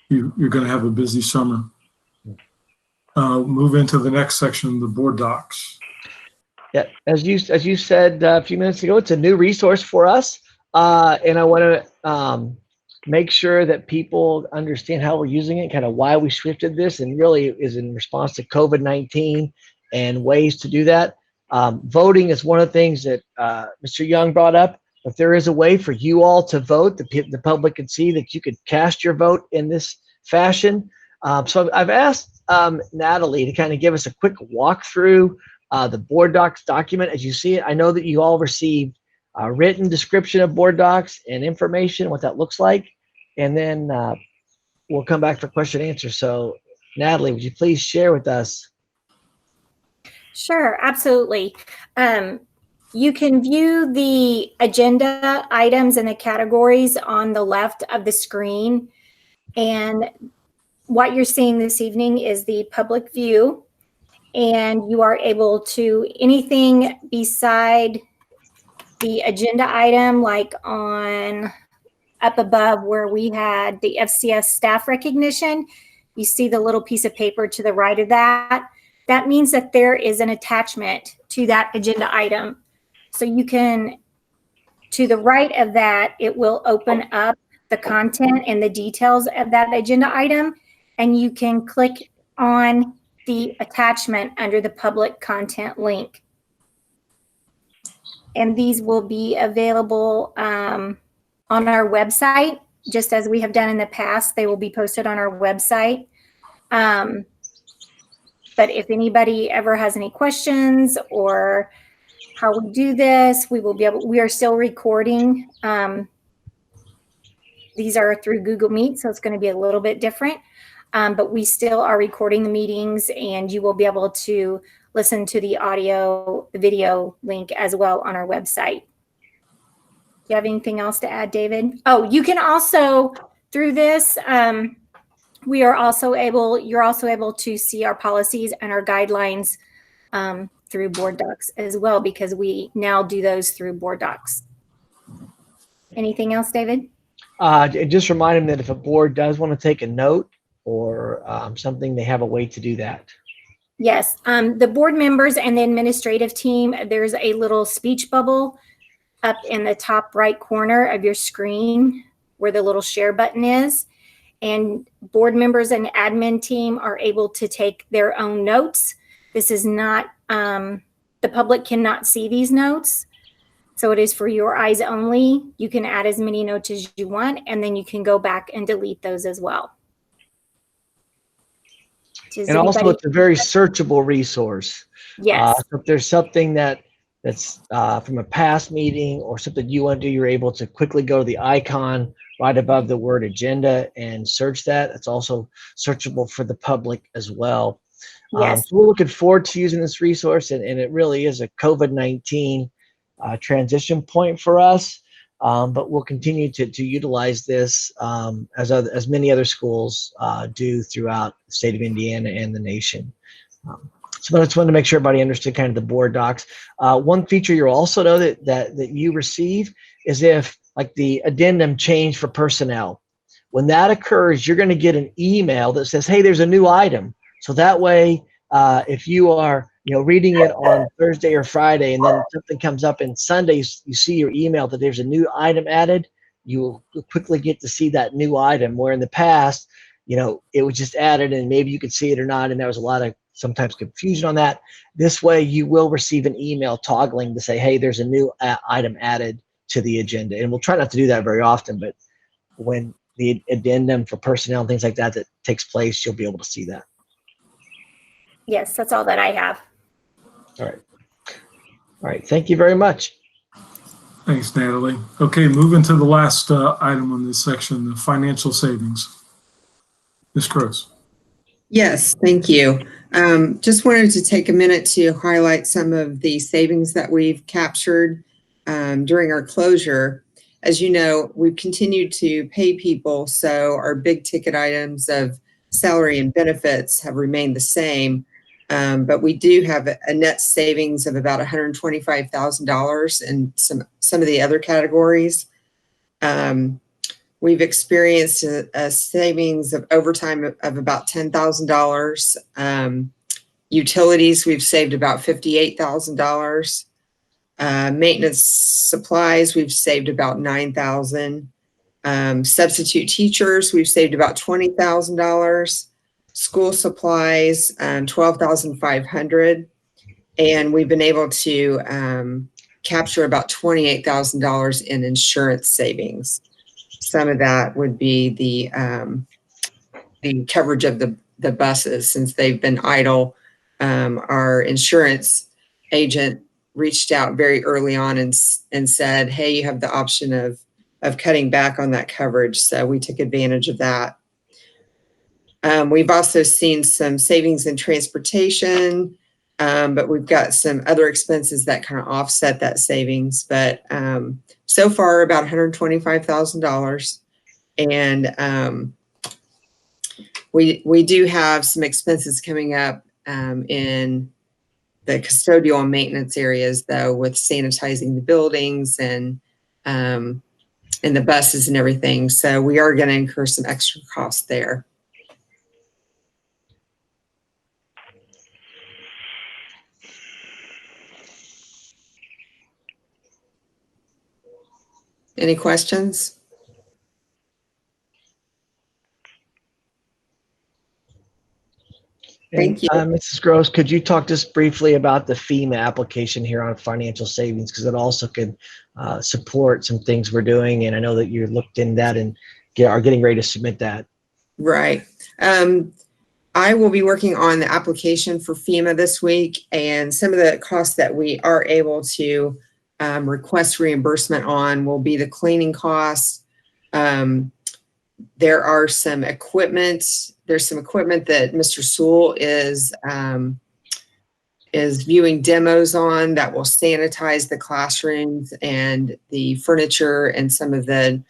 You're going to have a busy summer. Move into the next section, the board docs. Yeah, as you said a few minutes ago, it's a new resource for us. And I want to make sure that people understand how we're using it, kind of why we shifted this, and really is in response to COVID-19 and ways to do that. Voting is one of the things that Mr. Young brought up. If there is a way for you all to vote, the public can see that you could cast your vote in this fashion. So I've asked Natalie to kind of give us a quick walkthrough the board docs document as you see it. I know that you all received a written description of board docs and information, what that looks like. And then we'll come back for question and answer. So Natalie, would you please share with us? Sure, absolutely. You can view the agenda items and the categories on the left of the screen. And what you're seeing this evening is the public view. And you are able to, anything beside the agenda item, like on up above where we had the FCS staff recognition, you see the little piece of paper to the right of that. That means that there is an attachment to that agenda item. So you can, to the right of that, it will open up the content and the details of that agenda item, and you can click on the attachment under the public content link. And these will be available on our website, just as we have done in the past. They will be posted on our website. But if anybody ever has any questions or how we do this, we are still recording. These are through Google Meet, so it's going to be a little bit different. But we still are recording the meetings, and you will be able to listen to the audio, the video link as well on our website. Do you have anything else to add, David? Oh, you can also, through this, you're also able to see our policies and our guidelines through board docs as well, because we now do those through board docs. Anything else, David? Just remind them that if a board does want to take a note or something, they have a way to do that. Yes, the board members and the administrative team, there's a little speech bubble up in the top right corner of your screen where the little share button is. And board members and admin team are able to take their own notes. This is not, the public cannot see these notes. So it is for your eyes only. You can add as many notes as you want, and then you can go back and delete those as well. And also, it's a very searchable resource. Yes. So if there's something that's from a past meeting or something you want to do, you're able to quickly go to the icon right above the word agenda and search that. It's also searchable for the public as well. Yes. So we're looking forward to using this resource, and it really is a COVID-19 transition point for us. But we'll continue to utilize this as many other schools do throughout the state of Indiana and the nation. So I just wanted to make sure everybody understood kind of the board docs. One feature you'll also know that you receive is if like the addendum change for personnel. When that occurs, you're going to get an email that says, hey, there's a new item. So that way, if you are, reading it on Thursday or Friday, and then something comes up in Sundays, you see your email that there's a new item added, you will quickly get to see that new item, where in the past, it was just added and maybe you could see it or not. And there was a lot of sometimes confusion on that. This way you will receive an email toggling to say, hey, there's a new item added to the agenda. And we'll try not to do that very often, but when the addendum for personnel and things like that takes place, you'll be able to see that. Yes, that's all that I have. All right. Thank you very much. Thanks, Natalie. Okay, moving to the last item on this section, the financial savings. Ms. Gross. Yes, thank you. Just wanted to take a minute to highlight some of the savings that we've captured during our closure. As you know, we've continued to pay people, so our big ticket items of salary and benefits have remained the same. But we do have a net savings of about $125,000 in some of the other categories. We've experienced a savings of overtime of about $10,000. Utilities, we've saved about $58,000. Maintenance supplies, we've saved about $9,000. Substitute teachers, we've saved about $20,000. School supplies, $12,500. And we've been able to capture about $28,000 in insurance savings. Some of that would be the coverage of the buses since they've been idle. Our insurance agent reached out very early on and said, hey, you have the option of cutting back on that coverage. So we took advantage of that. We've also seen some savings in transportation, but we've got some other expenses that kind of offset that savings. But so far, about $125,000. And we do have some expenses coming up in the custodial and maintenance areas, though, with sanitizing the buildings and the buses and everything. So we are going to incur some extra costs there. Any questions? Thank you. Mrs. Gross, could you talk just briefly about the FEMA application here on financial savings? Because it also could support some things we're doing. And I know that you looked in that and are getting ready to submit that. Right. I will be working on the application for FEMA this week, and some of the costs that we are able to request reimbursement on will be the cleaning costs. There are some equipment. There's some equipment that Mr. Sewell is viewing demos on that will sanitize the classrooms and the furniture and some of the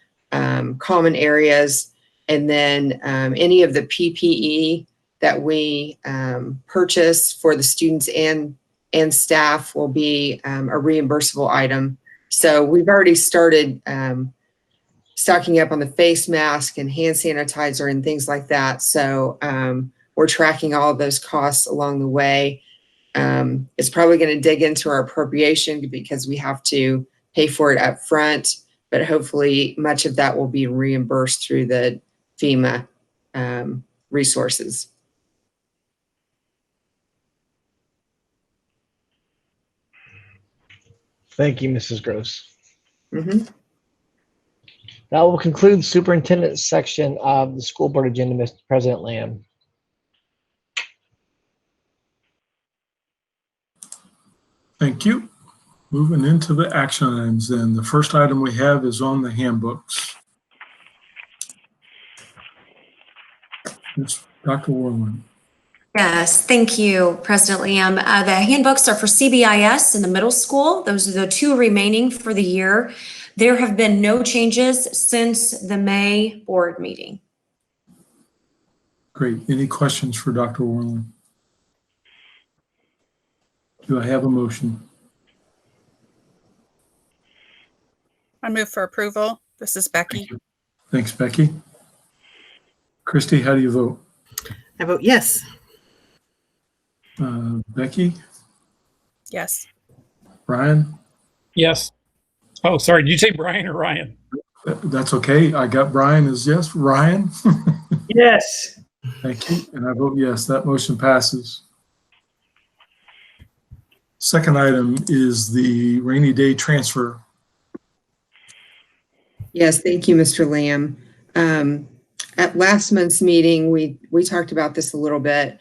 common areas. And then any of the PPE that we purchase for the students and staff will be a reimbursable item. So we've already started stocking up on the face mask and hand sanitizer and things like that. So we're tracking all of those costs along the way. It's probably going to dig into our appropriation because we have to pay for it up front, but hopefully much of that will be reimbursed through the FEMA resources. Thank you, Mrs. Gross. Mm-hmm. That will conclude the superintendent's section of the school board agenda, Mr. President Lamb. Thank you. Moving into the action items then. The first item we have is on the handbooks. It's Dr. Warland. Yes, thank you, President Liam. The handbooks are for CBIS in the middle school. Those are the two remaining for the year. There have been no changes since the May board meeting. Great. Any questions for Dr. Warland? Do I have a motion? I move for approval. This is Becky. Thanks, Becky. Christy, how do you vote? I vote yes. Becky, Yes. Brian? Yes. Oh, sorry. Did you say Brian or Ryan? That's okay. I got Brian as yes. Ryan? Yes. Thank you. And I vote yes. That motion passes. Second item is the rainy day transfer. Yes, thank you, Mr. Lamb. At last month's meeting, we talked about this a little bit.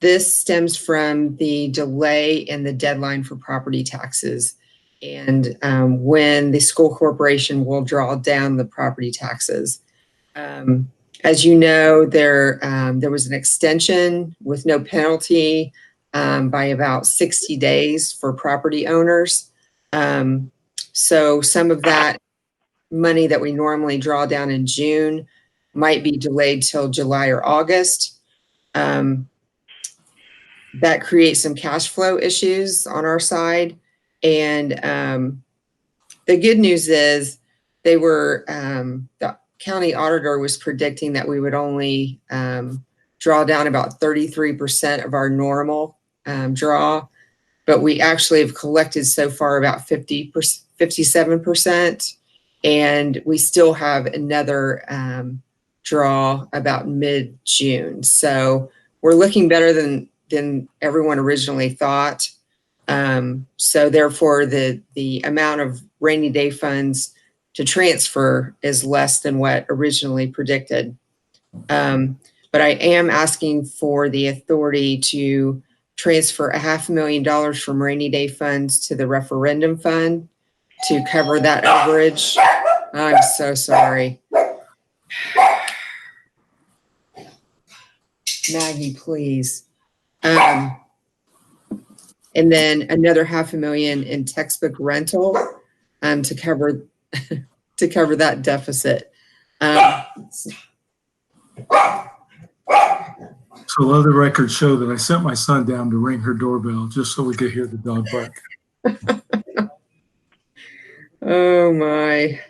This stems from the delay in the deadline for property taxes and when the school corporation will draw down the property taxes. As you know, there was an extension with no penalty by about 60 days for property owners. So some of that money that we normally draw down in June might be delayed till July or August. That creates some cash flow issues on our side. And the good news is the county auditor was predicting that we would only draw down about 33% of our normal draw, but we actually have collected so far about 57%, and we still have another draw about mid-June. So we're looking better than everyone originally thought. So therefore, the amount of rainy day funds to transfer is less than what originally predicted. But I am asking for the authority to transfer $500,000 from rainy day funds to the referendum fund to cover that overage. I'm so sorry. Maggie, please. And then another $500,000 in textbook rental to cover that deficit. So let the record show that I sent my son down to ring her doorbell just so we could hear the dog bark. Oh my.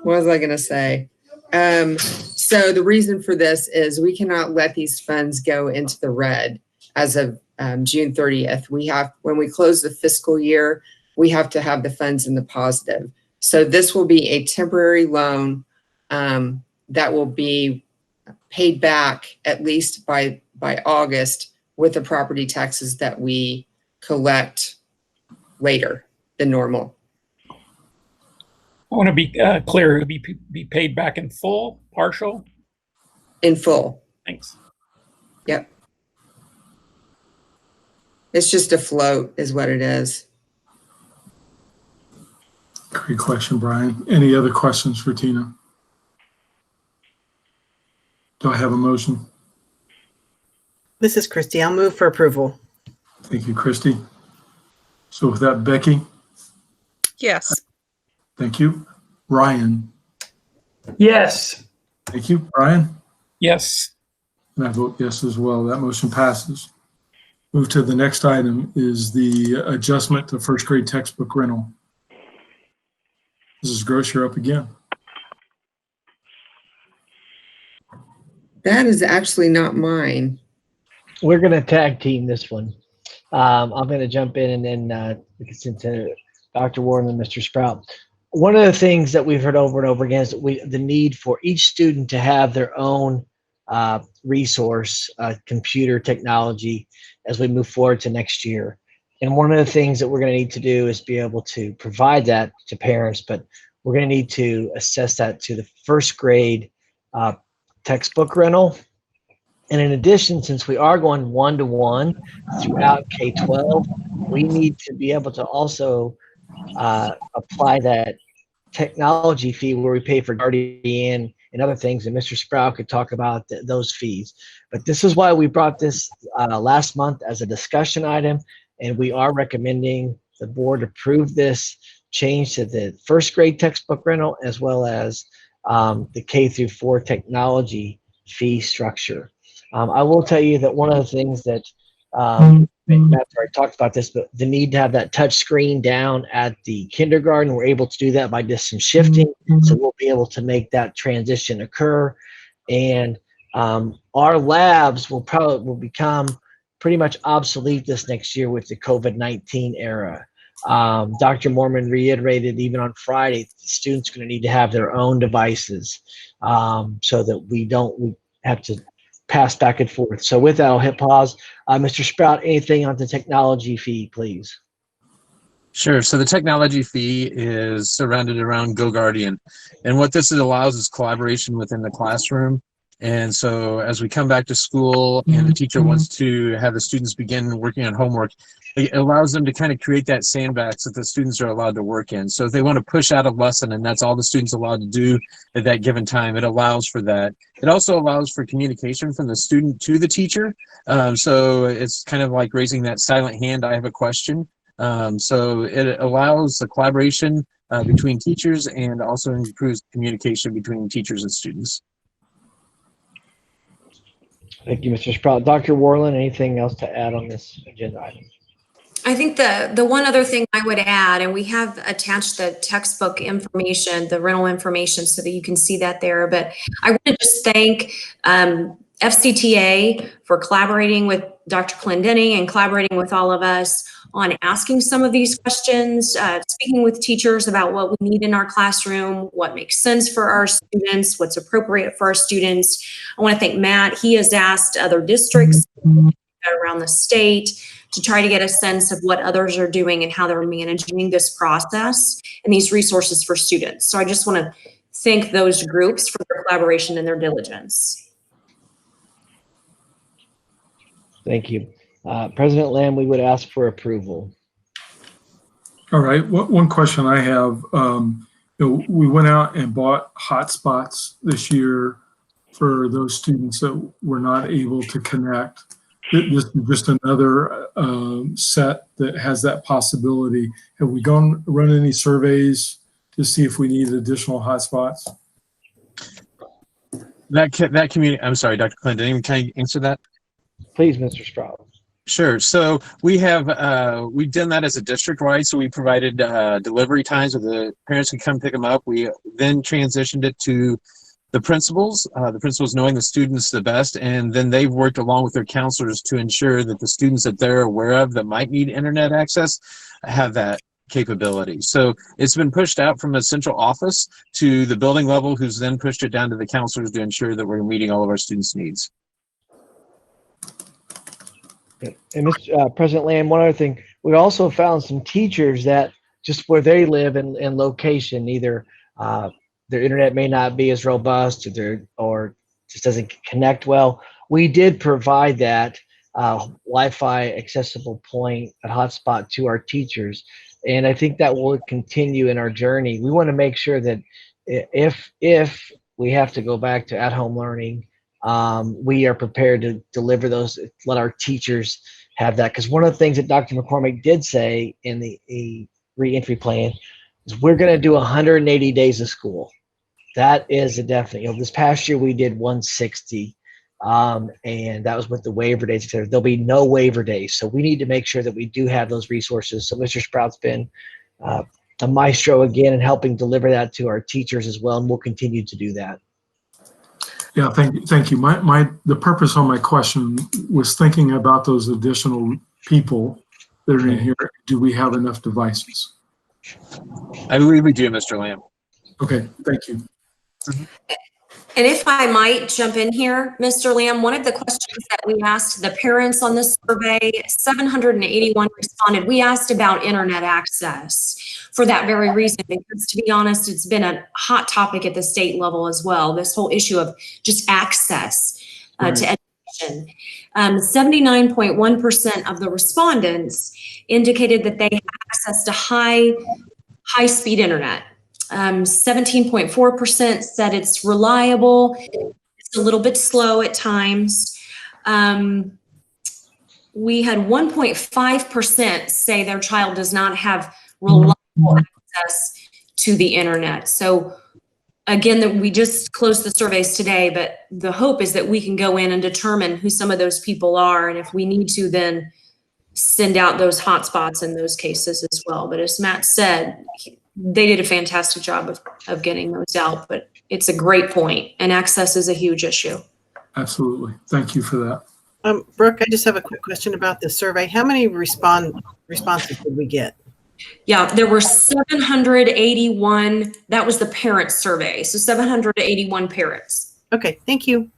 What was I going to say? So the reason for this is we cannot let these funds go into the red as of June 30th. When we close the fiscal year, we have to have the funds in the positive. So this will be a temporary loan that will be paid back at least by August with the property taxes that we collect later than normal. I want to be clear. It'll be paid back in full, partial? In full. Thanks. Yep. It's just a float is what it is. Great question, Brian. Any other questions for Tina? Do I have a motion? This is Christy. I'll move for approval. Thank you, Christy. So with that, Becky? Yes. Thank you. Ryan? Yes. Thank you. Brian? Yes. And I vote yes as well. That motion passes. Move to the next item is the adjustment to first grade textbook rental. Mrs. Gross, you're up again. That is actually not mine. We're going to tag team this one. I'm going to jump in and then we can send to Dr. Warren and Mr. Sprout. One of the things that we've heard over and over again is the need for each student to have their own resource, computer technology, as we move forward to next year. And one of the things that we're going to need to do is be able to provide that to parents, but we're going to need to assess that to the first grade textbook rental. And in addition, since we are going one-to-one throughout K-12, we need to be able to also apply that technology fee where we pay for Guardian and other things, and Mr. Sprout could talk about those fees. But this is why we brought this last month as a discussion item, and we are recommending the board approve this change to the first grade textbook rental as well as the K-4 technology fee structure. I will tell you that one of the things that Matt already talked about this, but the need to have that touch screen down at the kindergarten, we're able to do that by just some shifting. So we'll be able to make that transition occur. And Our labs will become pretty much obsolete this next year with the COVID-19 era. Dr. Mormon reiterated even on Friday, the students are going to need to have their own devices so that we have to pass back and forth. So with that, I'll hit pause. Mr. Sprout, anything on the technology fee, please? Sure. So the technology fee is surrounded around GoGuardian. And what this allows is collaboration within the classroom. And so as we come back to school and the teacher wants to have the students begin working on homework, it allows them to kind of create that sandbox that the students are allowed to work in. So if they want to push out a lesson and that's all the students allowed to do at that given time, it allows for that. It also allows for communication from the student to the teacher. So it's kind of like raising that silent hand, I have a question. So it allows the collaboration between teachers and also improves communication between teachers and students. Thank you, Mr. Sprout. Dr. Warland, anything else to add on this agenda item? I think the one other thing I would add, and we have attached the textbook information, the rental information, so that you can see that there. But I want to just thank FCTA for collaborating with Dr. Clendenny and collaborating with all of us on asking some of these questions, speaking with teachers about what we need in our classroom, what makes sense for our students, what's appropriate for our students. I want to thank Matt. He has asked other districts around the state to try to get a sense of what others are doing and how they're managing this process and these resources for students. So I just want to thank those groups for their collaboration and their diligence. Thank you. President Lamb, we would ask for approval. All right. One question I have, we went out and bought hotspots this year for those students that were not able to connect. This is just another set that has that possibility. Have we run any surveys to see if we need additional hotspots? That community, I'm sorry, Dr. Clinton, can you answer that? Please, Mr. Sprout. Sure. So we have we've done that as a district-wide. So we provided delivery times where the parents can come pick them up. We then transitioned it to the principals knowing the students the best, and then they've worked along with their counselors to ensure that the students that they're aware of that might need internet access have that capability. So it's been pushed out from a central office to the building level, who's then pushed it down to the counselors to ensure that we're meeting all of our students' needs. And Mr. President Lamb, one other thing, we also found some teachers that just where they live and location, either their internet may not be as robust or just doesn't connect well. We did provide that Wi-Fi accessible point, a hotspot to our teachers. And I think that will continue in our journey. We want to make sure that if we have to go back to at-home learning, we are prepared to deliver those, let our teachers have that. Because one of the things that Dr. McCormick did say in the reentry plan is we're going to do 180 days of school. That is a definite. This past year we did 160, and that was with the waiver days. There'll be no waiver days, so we need to make sure that we do have those resources. So Mr. Sprout's been a maestro again in helping deliver that to our teachers as well, and we'll continue to do that. Yeah, thank you. The purpose of my question was thinking about those additional people that are in here. Do we have enough devices? I believe we do, Mr. Lamb. Okay, thank you. And if I might jump in here, Mr. Lamb, one of the questions that we asked the parents on this survey, 781 responded. We asked about internet access for that very reason, because to be honest, it's been a hot topic at the state level as well, this whole issue of just access to education. 79.1% of the respondents indicated that they have access to high-speed internet. 17.4% said it's reliable. It's a little bit slow at times. We had 1.5% say their child does not have reliable access to the internet. So again, we just closed the surveys today, but the hope is that we can go in and determine who some of those people are. And if we need to, then send out those hotspots in those cases as well. But as Matt said, they did a fantastic job of getting those out, but it's a great point, and access is a huge issue. Absolutely. Thank you for that. Brooke, I just have a quick question about the survey. How many responses did we get? Yeah, there were 781. That was the parent survey. So 781 parents. Okay, thank you.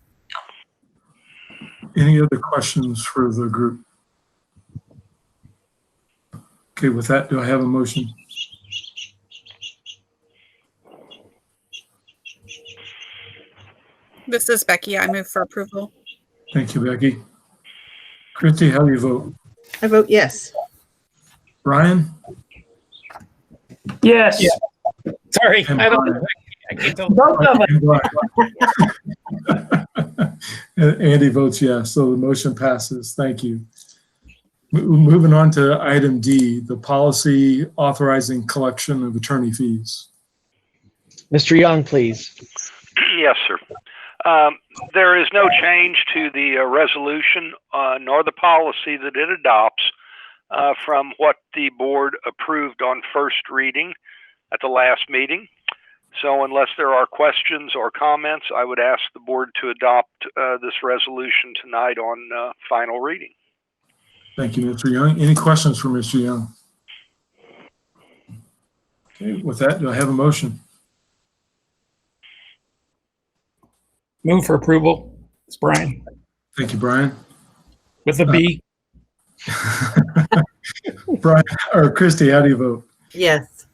Any other questions for the group? Okay, with that, do I have a motion? This is Becky. I move for approval. Thank you, Becky. Christy, how do you vote? I vote yes. Brian? Yes. Yeah. Sorry, And I Brian. can't tell. Both of them. And Andy votes yes, so the motion passes. Thank you. Moving on to item D, the policy authorizing collection of attorney fees. Mr. Young, please. Yes, sir. There is no change to the resolution nor the policy that it adopts from what the board approved on first reading at the last meeting. So unless there are questions or comments, I would ask the board to adopt this resolution tonight on final reading. Thank you, Mr. Young. Any questions for Mr. Young? Okay, with that, do I have a motion? Move for approval. It's Brian Thank you, Brian. with a B. Brian, or Christy, how do you vote? Yes.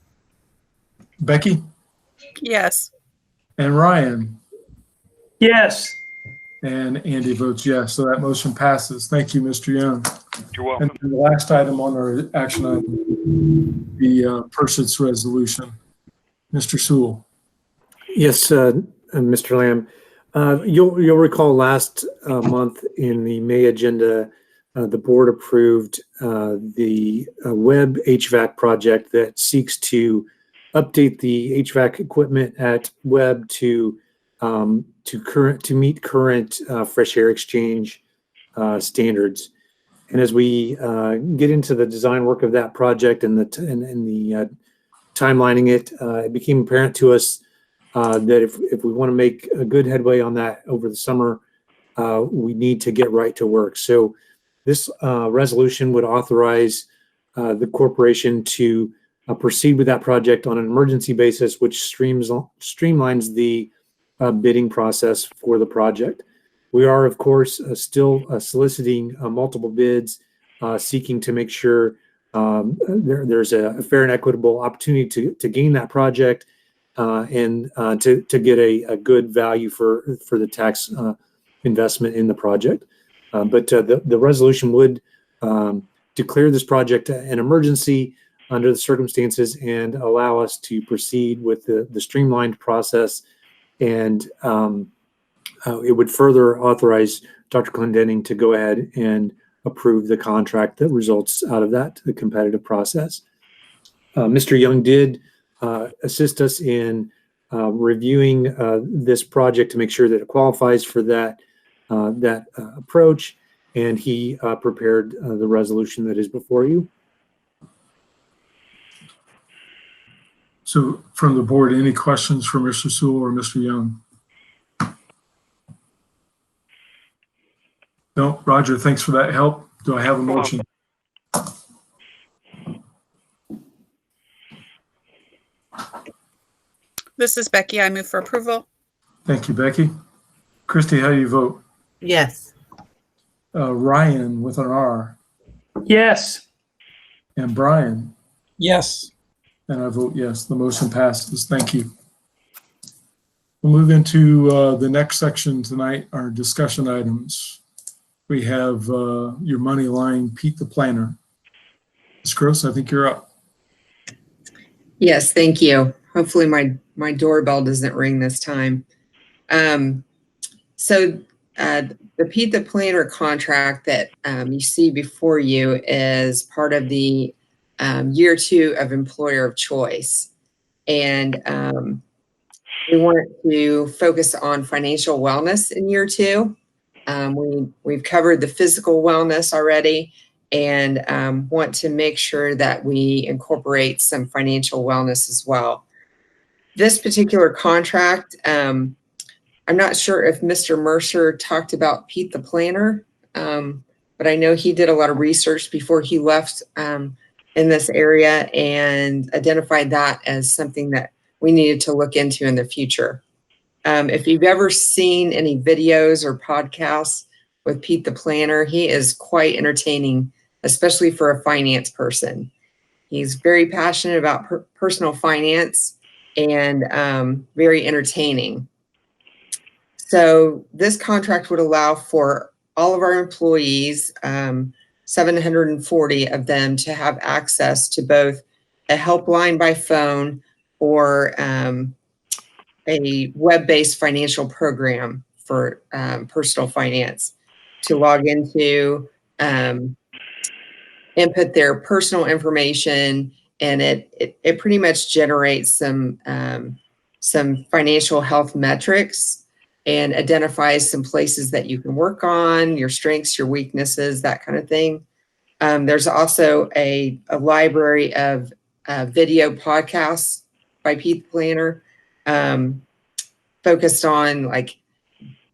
Becky? Yes. And Ryan? Yes. And Andy votes yes, so that motion passes. Thank you, Mr. Young. You're welcome. And the last item on our action item, the purchase resolution. Mr. Sewell. Yes, Mr. Lamb. You'll recall last month in the May agenda, the board approved the web HVAC project that seeks to update the HVAC equipment at web to meet current fresh air exchange standards. And as we get into the design work of that project and the timelining it, it became apparent to us that if we want to make a good headway on that over the summer, we need to get right to work. So this resolution would authorize the corporation to proceed with that project on an emergency basis, which streamlines the bidding process for the project. We are, of course, still soliciting multiple bids, seeking to make sure there's a fair and equitable opportunity to gain that project and to get a good value for the tax investment in the project. But the resolution would declare this project an emergency under the circumstances and allow us to proceed with the streamlined process. And it would further authorize Dr. Clendenning to go ahead and approve the contract that results out of that, the competitive process. Mr. Young did assist us in reviewing this project to make sure that it qualifies for that approach, and he prepared the resolution that is before you. So from the board, any questions for Mr. Sewell or Mr. Young? No, Roger, thanks for that help. Do I have a motion? This is Becky. I move for approval. Thank you, Becky. Christy, how do you vote? Yes. Ryan with an R. Yes. And Brian. Yes. And I vote yes. The motion passes. Thank you. We'll move into the next section tonight, our discussion items. We have your money line, Pete the Planner. Ms. Gross, I think you're up. Yes, thank you. Hopefully my doorbell doesn't ring this time. So the Pete the Planner contract that you see before you is part of the year 2 of employer of choice. And we want to focus on financial wellness in year 2. We've covered the physical wellness already and want to make sure that we incorporate some financial wellness as well. This particular contract I'm not sure if Mr. Mercer talked about Pete the Planner, but I know he did a lot of research before he left in this area and identified that as something that we needed to look into in the future. If you've ever seen any videos or podcasts with Pete the Planner, he is quite entertaining, especially for a finance person. He's very passionate about personal finance and very entertaining. So this contract would allow for all of our employees, 740 of them, to have access to both a helpline by phone or a web-based financial program for personal finance to log into, input their personal information, and it pretty much generates some financial health metrics and identifies some places that you can work on, your strengths, your weaknesses, that kind of thing. There's also a library of video podcasts by Pete the Planner, focused on like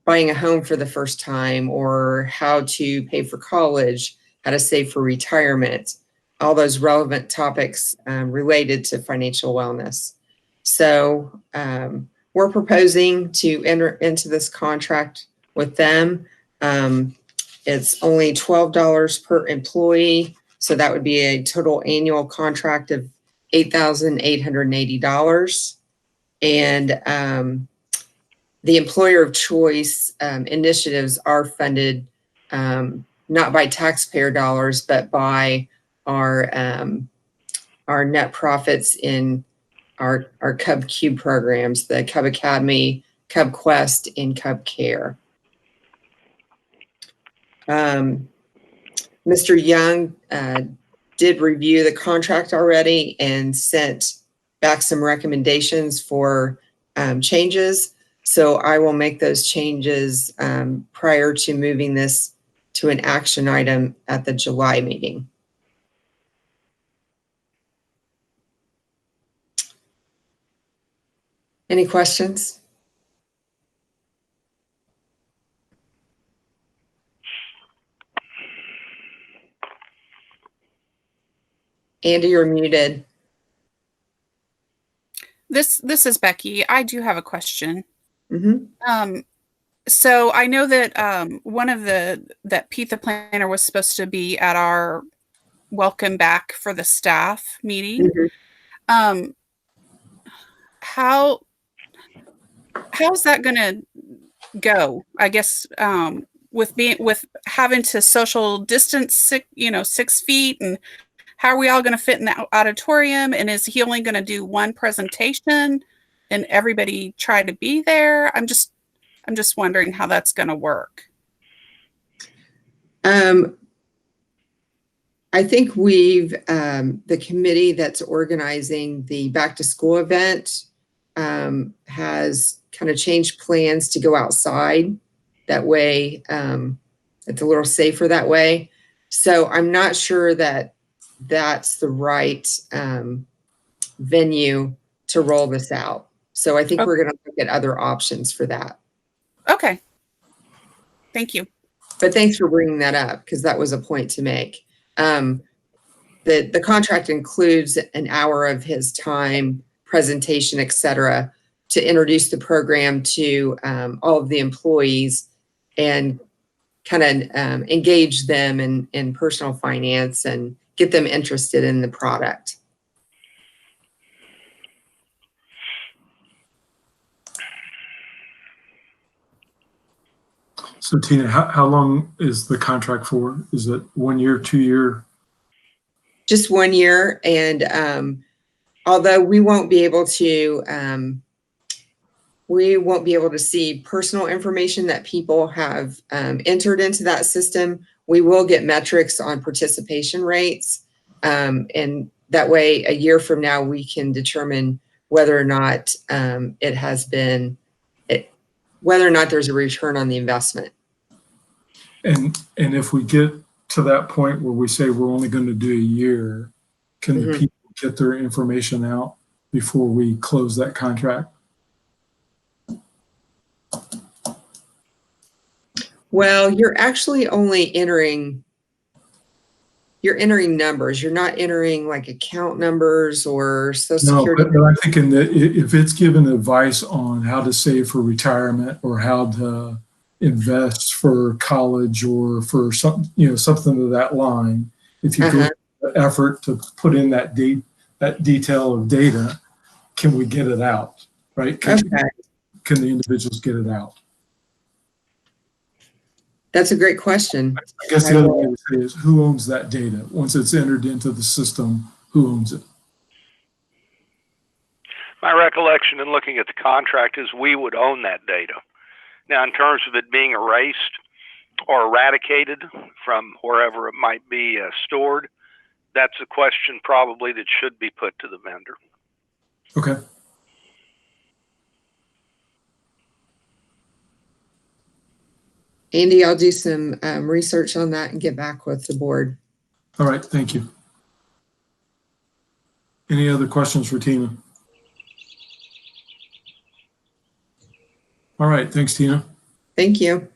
buying a home for the first time, or how to pay for college, how to save for retirement, all those relevant topics related to financial wellness. So we're proposing to enter into this contract with them. It's only $12 per employee, so that would be a total annual contract of $8,880. And the employer of choice initiatives are funded not by taxpayer dollars, but by our net profits in our Cub Cube programs, the Cub Academy, Cub Quest, and Cub Care. Mr. Young did review the contract already and sent back some recommendations for changes. So I will make those changes prior to moving this to an action item at the July meeting. Any questions? Andy, you're muted. This is Becky. I do have a question. Mm-hmm. So I know that that Pete the Planner was supposed to be at our welcome back for the staff meeting. Mm-hmm. How's that gonna go? I guess with having to social distance 6 feet, and how are we all going to fit in the auditorium? And is he only going to do one presentation and everybody try to be there? I'm just wondering how that's going to work. I think the committee that's organizing the back to school event has kind of changed plans to go outside. That way, it's a little safer that way. So I'm not sure that that's the right venue to roll this out. So I think we're going to look at other options for that. Okay. Thank you. But thanks for bringing that up, because that was a point to make. The contract includes an hour of his time, presentation, etc., to introduce the program to all of the employees and kind of engage them in personal finance and get them interested in the product. So Tina, how long is the contract for? Is it 1 year, 2 year? Just 1 year. And although we won't be able to see personal information that people have entered into that system, we will get metrics on participation rates. And that way, a year from now, we can determine whether or not whether or not there's a return on the investment. And if we get to that point where we say we're only going to do a year, can the people get their information out before we close that contract? Well, you're actually only entering, you're entering numbers. You're not entering like account numbers or social No, security. but I'm thinking that if it's given advice on how to save for retirement or how to invest for college or for some, something of that line, if you go the effort to put in that detail of data, can we get it out, right? Can the individuals get it out? That's a great question. I guess the other way to say is, who owns that data? Once it's entered into the system, who owns it? My recollection in looking at the contract is we would own that data. Now, in terms of it being erased or eradicated from wherever it might be stored, that's a question probably that should be put to the vendor. Okay. Andy, I'll do some research on that and get back with the board. All right, thank you. Any other questions for Tina? All right, thanks, Tina. Thank you.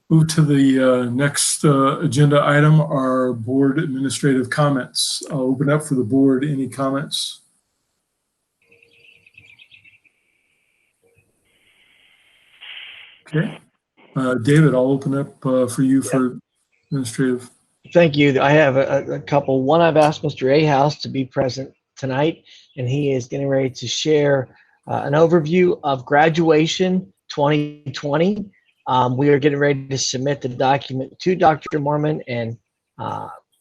Move to the next agenda item, our board administrative comments. I'll open up for the board. Any comments? Okay. David, I'll open up for you for administrative. Thank you. I have a couple. One, I've asked Mr. Ahaus to be present tonight, and he is getting ready to share an overview of graduation 2020. We are getting ready to submit the document to Dr. Mormon and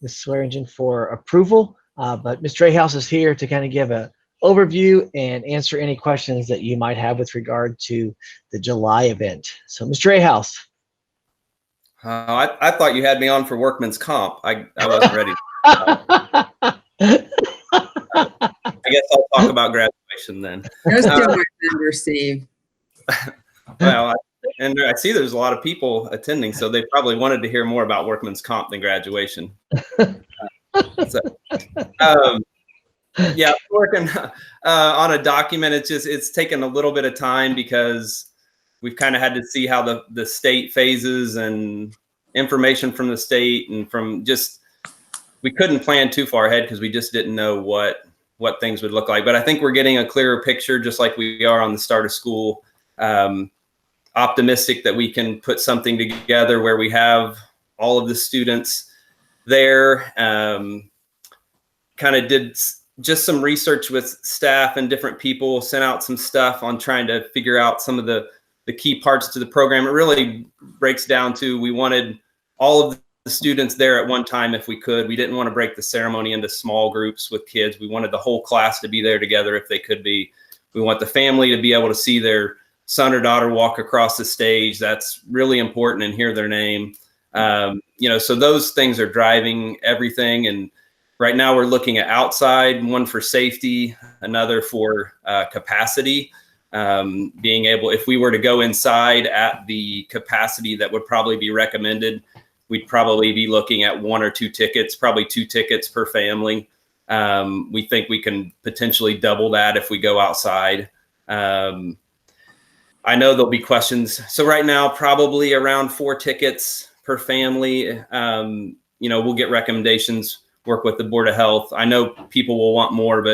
Ms. Swearingen for approval. But Mr. Ahaus is here to kind of give an overview and answer any questions that you might have with regard to the July event. So, Mr. Ahaus. I thought you had me on for workman's comp. I wasn't ready. I guess I'll talk about graduation then. Steve. Well, and I see there's a lot of people attending, so they probably wanted to hear more about workman's comp than graduation. Yeah, working on a document. It's taken a little bit of time because we've kind of had to see how the state phases and information from the state and from we couldn't plan too far ahead because we just didn't know what things would look like. But I think we're getting a clearer picture, just like we are on the start of school. Optimistic that we can put something together where we have all of the students there. Kind of did just some research with staff and different people, sent out some stuff on trying to figure out some of the key parts to the program. It really breaks down to, we wanted all of the students there at one time if we could. We didn't want to break the ceremony into small groups with kids. We wanted the whole class to be there together if they could be. We want the family to be able to see their son or daughter walk across the stage. That's really important, and hear their name. So those things are driving everything. And right now we're looking at outside, one for safety, another for capacity. Being able, if we were to go inside at the capacity that would probably be recommended, we'd probably be looking at 1 or 2 tickets, probably 2 tickets per family. We think we can potentially double that if we go outside. I know there'll be questions. So right now, probably around 4 tickets per family. We'll get recommendations, work with the Board of Health. I know people will want more,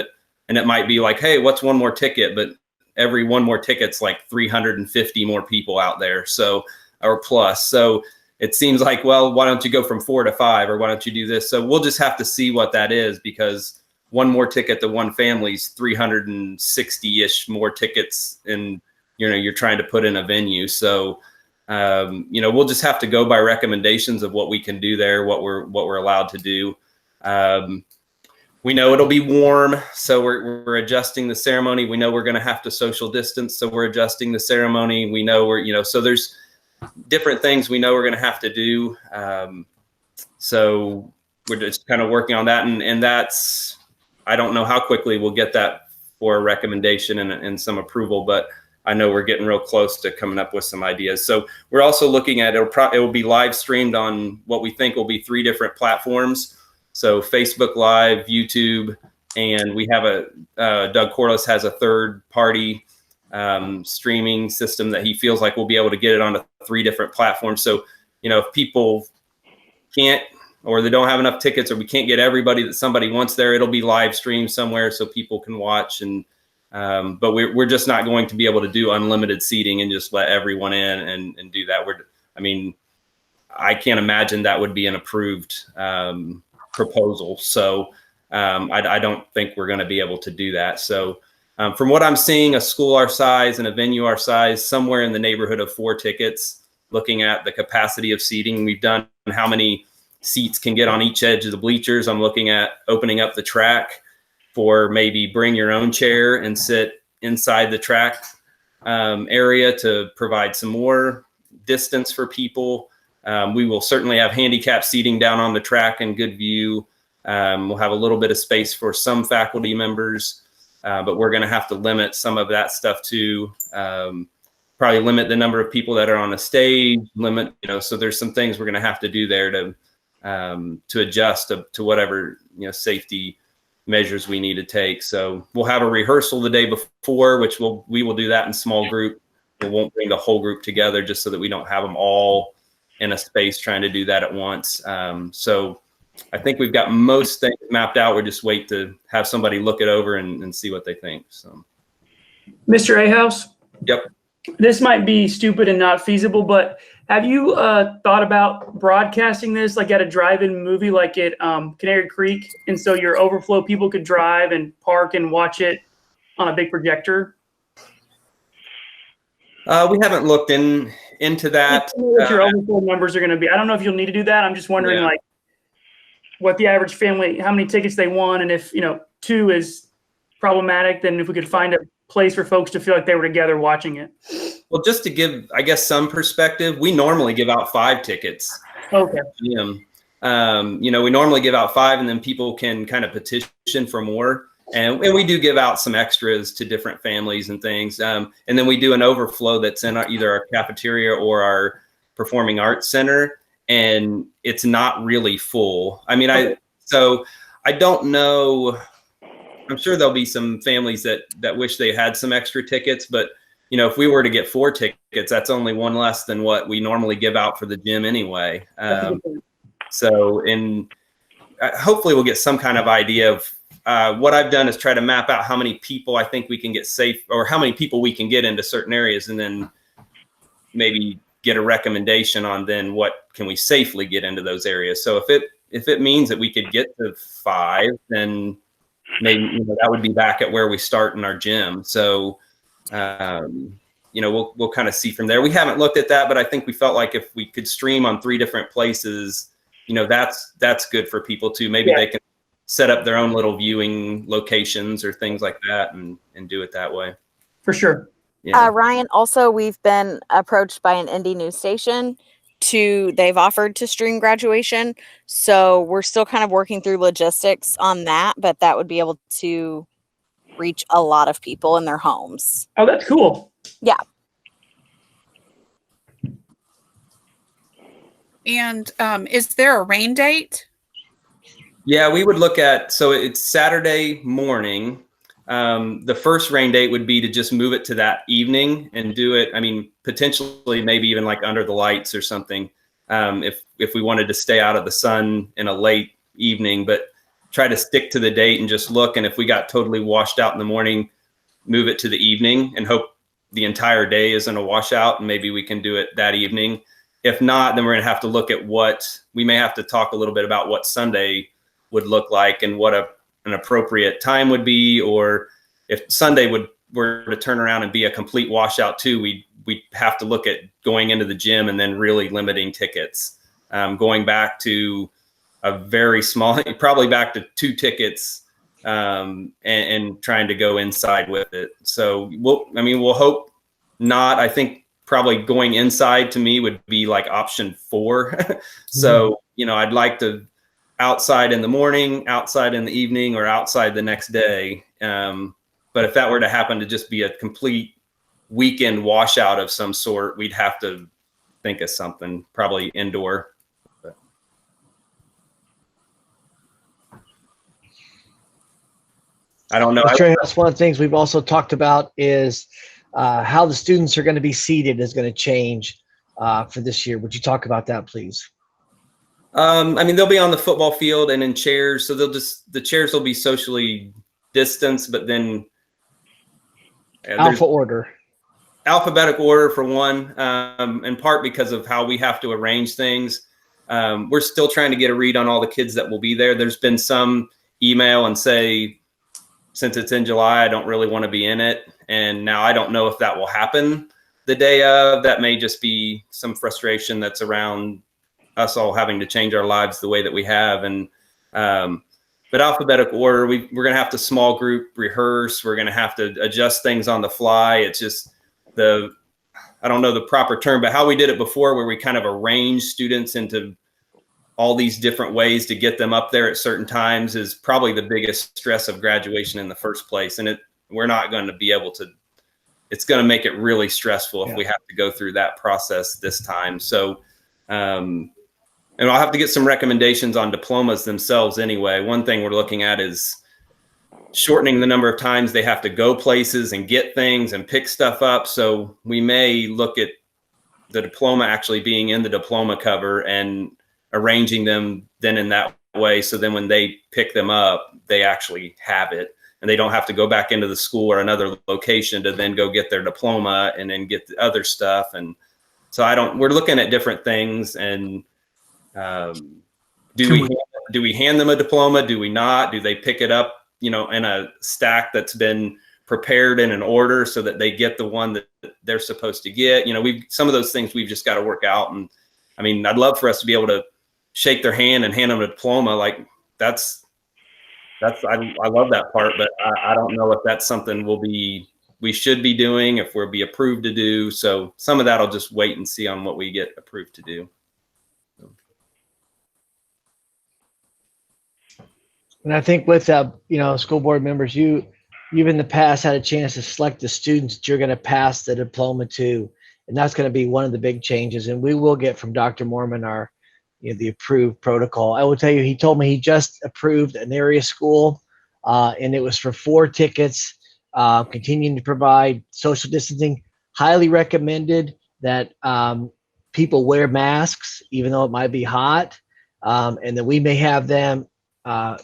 and it might be like, hey, what's 1 more ticket? But every 1 more ticket's like 350 more people out there. So, or plus. So it seems like, well, why don't you go from 4 to 5, or why don't you do this? So we'll just have to see what that is, because 1 more ticket to 1 family's 360-ish more tickets, and you're trying to put in a venue. So we'll just have to go by recommendations of what we can do there, what we're allowed to do. We know it'll be warm, so we're adjusting the ceremony. We know we're going to have to social distance, so we're adjusting the ceremony. We know so there's different things we know we're going to have to do. So we're just kind of working on that, and that's, I don't know how quickly we'll get that for a recommendation and some approval, but I know we're getting real close to coming up with some ideas. So we're also looking at, it will be live streamed on what we think will be 3 different platforms. So Facebook Live, YouTube, and we have Doug Corliss has a third-party streaming system that he feels like we'll be able to get it onto 3 different platforms. So if people can't, or they don't have enough tickets, or we can't get everybody that somebody wants there, it'll be live streamed somewhere so people can watch. And but we're just not going to be able to do unlimited seating and just let everyone in and do that. I can't imagine that would be an approved proposal. So I don't think we're going to be able to do that. So from what I'm seeing, a school our size and a venue our size, somewhere in the neighborhood of 4 tickets, looking at the capacity of seating. We've done how many seats can get on each edge of the bleachers. I'm looking at opening up the track for maybe bring your own chair and sit inside the track area to provide some more distance for people. We will certainly have handicap seating down on the track and good view. We'll have a little bit of space for some faculty members, but we're going to have to limit some of that stuff to probably limit the number of people that are on the stage, so there's some things we're going to have to do there to adjust to whatever, safety measures we need to take. So we'll have a rehearsal the day before, which we will do that in small group. We won't bring the whole group together just so that we don't have them all in a space trying to do that at once. So I think we've got most things mapped out. We just wait to have somebody look it over and see what they think. So, Mr. Ahaus? Yep. This might be stupid and not feasible, but have you thought about broadcasting this like at a drive-in movie, like at Canary Creek? And so your overflow people could drive and park and watch it on a big projector? We haven't looked into that. What your overflow numbers are going to be. I don't know if you'll need to do that. I'm just wondering, like, what the average family, how many tickets they want, and if 2 is problematic, then if we could find a place for folks to feel like they were together watching it. Well, just to give, I guess, some perspective, we normally give out 5 tickets. Okay. We normally give out 5, and then people can kind of petition for more. And we do give out some extras to different families and things. And then we do an overflow that's in either our cafeteria or our performing arts center. And it's not really full. I mean, I don't know. I'm sure there'll be some families that wish they had some extra tickets, but if we were to get 4 tickets, that's only 1 less than what we normally give out for the gym anyway. Hopefully we'll get some kind of idea of what I've done is try to map out how many people I think we can get safe, or how many people we can get into certain areas, and then maybe get a recommendation on then what can we safely get into those areas. So if it means that we could get to 5, then maybe that would be back at where we start in our gym. So we'll kind of see from there. We haven't looked at that, but I think we felt like if we could stream on 3 different places, that's good for people too. Maybe they can set up their own little viewing locations or things like that and do it that way. For sure. Yeah. Ryan, also, we've been approached by an indie news station they've offered to stream graduation. So we're still kind of working through logistics on that, but that would be able to reach a lot of people in their homes. Oh, that's cool. Yeah. And is there a rain date? Yeah, we would look at, so it's Saturday morning. The first rain date would be to just move it to that evening and do it. I mean, potentially maybe even like under the lights or something. If we wanted to stay out of the sun in a late evening, but try to stick to the date and just look. And if we got totally washed out in the morning, move it to the evening and hope the entire day isn't a washout, and maybe we can do it that evening. If not, then we're going to have to look at we may have to talk a little bit about what Sunday would look like and what an appropriate time would be, or if Sunday were to turn around and be a complete washout too, we'd have to look at going into the gym and then really limiting tickets, going back to a very small, probably back to 2 tickets, and trying to go inside with it. So we'll hope not. I think probably going inside to me would be like option 4. So, I'd like to outside in the morning, outside in the evening, or outside the next day. But if that were to happen to just be a complete weekend washout of some sort, we'd have to think of something, probably indoor. I don't know. That's one of the things we've also talked about is how the students are going to be seated is going to change. for this year. Would you talk about that, please? I mean, they'll be on the football field and in chairs, so the chairs will be socially distanced, but then alphabetical order for one, in part because of how we have to arrange things. We're still trying to get a read on all the kids that will be there. There's been some email and say, since it's in July, I don't really want to be in it. And now I don't know if that will happen the day of. That may just be some frustration that's around us all having to change our lives the way that we have. And but alphabetical order, we're going to have to small group rehearse. We're going to have to adjust things on the fly. It's just I don't know the proper term, but how we did it before, where we kind of arrange students into all these different ways to get them up there at certain times, is probably the biggest stress of graduation in the first place. And we're not going to be able to, it's going to make it really stressful if we have to go through that process this time. So, and I'll have to get some recommendations on diplomas themselves anyway. One thing we're looking at is shortening the number of times they have to go places and get things and pick stuff up. So we may look at the diploma actually being in the diploma cover and arranging them then in that way. So then when they pick them up, they actually have it and they don't have to go back into the school or another location to then go get their diploma and then get the other stuff. And so we're looking at different things. And do we hand them a diploma? Do we not? Do they pick it up, in a stack that's been prepared in an order so that they get the one that they're supposed to get? Some of those things we've just got to work out. And I mean, I'd love for us to be able to shake their hand and hand them a diploma. Like I love that part, but I don't know if that's something we should be doing, if we'll be approved to do. So some of that I'll just wait and see on what we get approved to do. And I think with school board members, you've in the past had a chance to select the students that you're going to pass the diploma to, and that's going to be one of the big changes. And we will get from Dr. Mormon the approved protocol. I will tell you, he told me he just approved an area school, and it was for 4 tickets, continuing to provide social distancing. Highly recommended that people wear masks, even though it might be hot, and that we may have them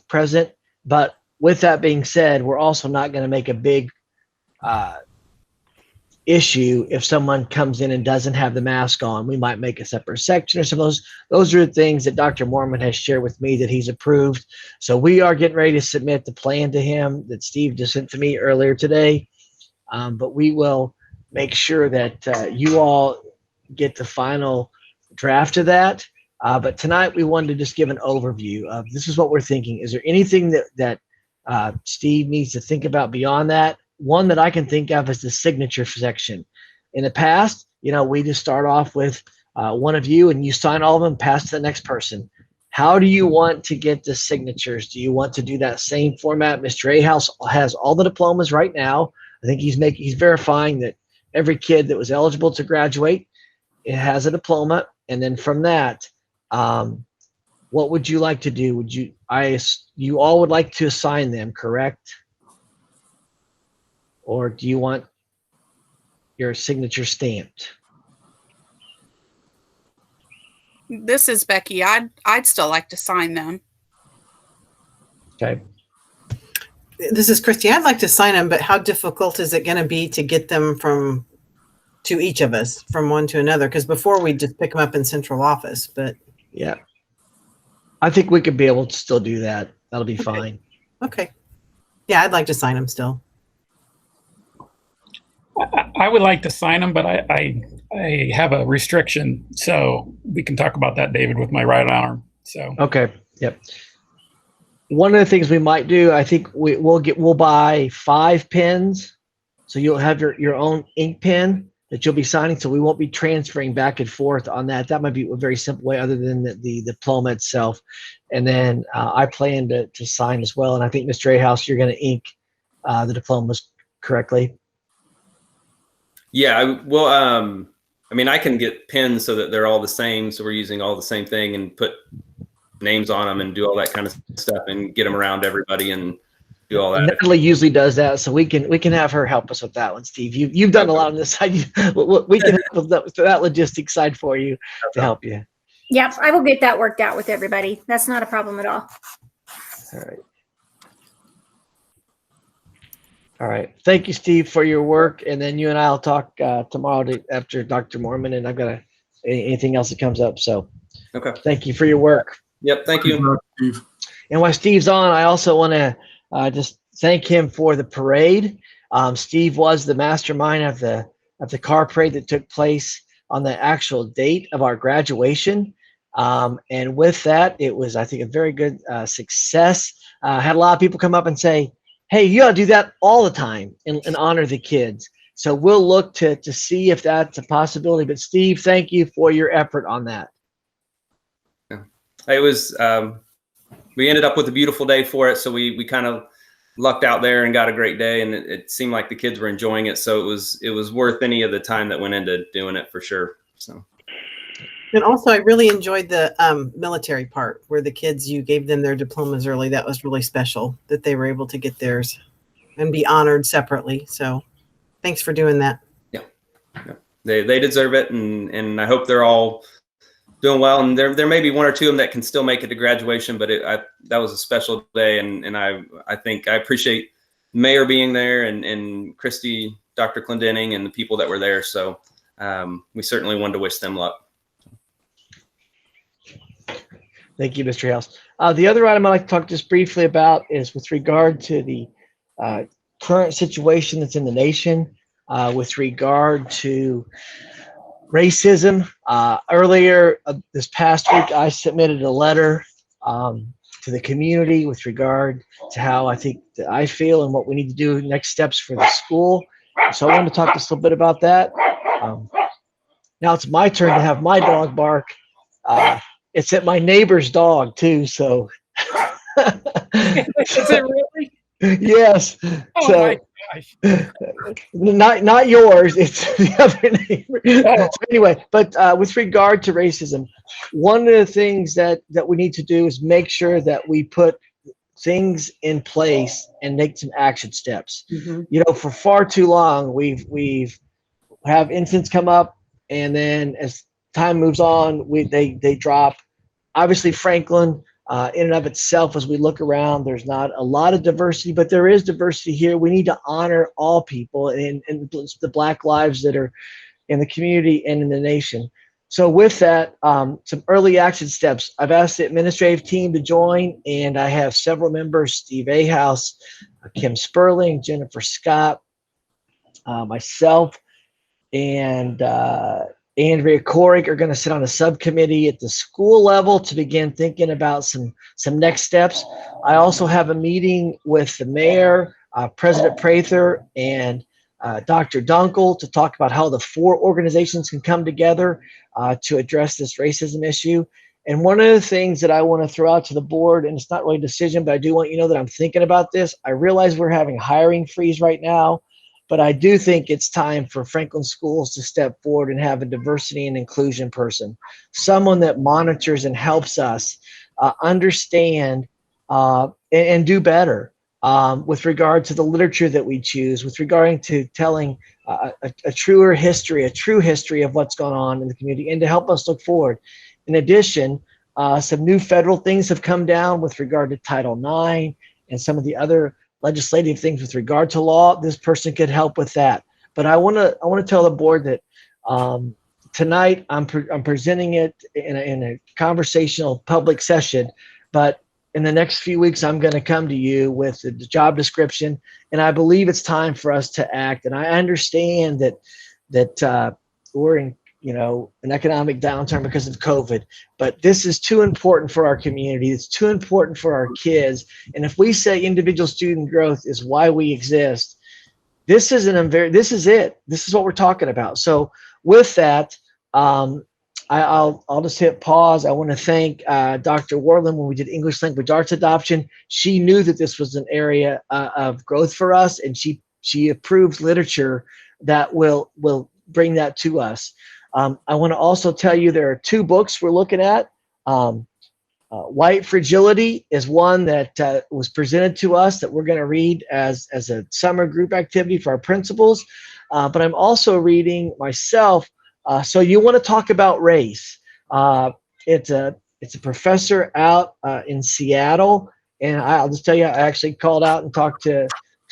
present. But with that being said, we're also not going to make a big issue if someone comes in and doesn't have the mask on. We might make a separate section or some of those are the things that Dr. Mormon has shared with me that he's approved. So we are getting ready to submit the plan to him that Steve just sent to me earlier today. But we will make sure that you all get the final draft of that. But tonight we wanted to just give an overview of this is what we're thinking. Is there anything that Steve needs to think about beyond that? One that I can think of is the signature section. In the past, we just start off with one of you and you sign all of them, pass to the next person. How do you want to get the signatures? Do you want to do that same format? Mr. Ahouse has all the diplomas right now. I think he's verifying that every kid that was eligible to graduate, it has a diploma. And then from that, what would you like to do? You all would like to assign them, correct? Or do you want your signature stamped? This is Becky. I'd still like to sign them. Okay. This is Christy. I'd like to sign them, but how difficult is it going to be to get them to each of us from one to another? Because before we just pick them up in central office, but yeah, I think we could be able to still do that. That'll be fine. Okay. Yeah, I'd like to sign them still. I would like to sign them, but I have a restriction, so we can talk about that, David, with my right arm. So okay, yep. One of the things we might do, I think we'll buy 5 pens, so you'll have your own ink pen that you'll be signing. So we won't be transferring back and forth on that. That might be a very simple way, other than the diploma itself. And then I plan to sign as well. And I think Mr. Ahouse, you're going to ink the diplomas correctly. Yeah, well, I mean, I can get pins so that they're all the same. So we're using all the same thing and put names on them and do all that kind of stuff and get them around everybody and do all And that. Natalie usually does that, so we can have her help us with that one, Steve. You've done a lot on this side. We can help with that logistics side for you to help you. Yep, I will get that worked out with everybody. That's not a problem at all. All right. All right. Thank you, Steve, for your work. And then you and I will talk tomorrow after Dr. Mormon, and I've got anything else that comes up. So Okay. Thank you for your work. Yep. Thank you. Steve. And while Steve's on, I also want to just thank him for the parade. Steve was the mastermind of the car parade that took place on the actual date of our graduation. And with that, it was, I think, a very good success. Had a lot of people come up and say, hey, you ought to do that all the time and honor the kids. So we'll look to see if that's a possibility. But Steve, thank you for your effort on that. It was, we ended up with a beautiful day for it. So we kind of lucked out there and got a great day, and it seemed like the kids were enjoying it. So it was worth any of the time that went into doing it for sure. So. And also, I really enjoyed the military part where the kids, you gave them their diplomas early. That was really special that they were able to get theirs and be honored separately. So thanks for doing that. Yeah. They deserve it. And I hope they're all doing well. And there may be one or two of them that can still make it to graduation, but that was a special day. And I think I appreciate Mayor being there and Christy, Dr. Clendenning, and the people that were there. So we certainly wanted to wish them luck. Thank you, Mr. House. The other item I'd like to talk just briefly about is with regard to the current situation that's in the nation with regard to racism. Earlier this past week, I submitted a letter to the community with regard to how I think that I feel and what we need to do next steps for the school. So I wanted to talk just a little bit about that. Now it's my turn to have my dog bark. It's at my neighbor's dog too, so. Is it really? Yes. Oh so, my gosh. Not yours. It's the other neighbor. Oh. So anyway, but with regard to racism, one of the things that we need to do is make sure that we put things in place and make some action steps. Mm-hmm. You know, for far too long, we've have incidents come up, and then as time moves on, they drop. Obviously, Franklin, in and of itself, as we look around, there's not a lot of diversity, but there is diversity here. We need to honor all people and the Black lives that are in the community and in the nation. So with that, some early action steps. I've asked the administrative team to join, and I have several members, Steve Ahaus, Kim Sperling, Jennifer Scott, myself, and Andrea Corrick are going to sit on a subcommittee at the school level to begin thinking about some next steps. I also have a meeting with the mayor, President Prather, and Dr. Dunkel to talk about how the four organizations can come together to address this racism issue. And one of the things that I want to throw out to the board, and it's not really a decision, but I do want you to know that I'm thinking about this. I realize we're having a hiring freeze right now, but I do think it's time for Franklin schools to step forward and have a diversity and inclusion person, someone that monitors and helps us understand and do better with regard to the literature that we choose, with regard to telling a true history of what's going on in the community, and to help us look forward. In addition, some new federal things have come down with regard to Title IX and some of the other legislative things with regard to law. This person could help with that. But I want to tell the board that tonight I'm presenting it in a conversational public session, but in the next few weeks I'm going to come to you with the job description, and I believe it's time for us to act. And I understand that we're in an economic downturn because of COVID, but this is too important for our community. It's too important for our kids. And if we say individual student growth is why we exist, this is it. This is what we're talking about. So with that, I'll just hit pause. I want to thank Dr. Warland when we did English language arts adoption. She knew that this was an area of growth for us, and she approved literature that will bring that to us. I want to also tell you there are two books we're looking at. White Fragility is one that was presented to us that we're going to read as a summer group activity for our principals. But I'm also reading myself. So you want to talk about race. It's a professor out in Seattle. And I'll just tell you, I actually called out and talked to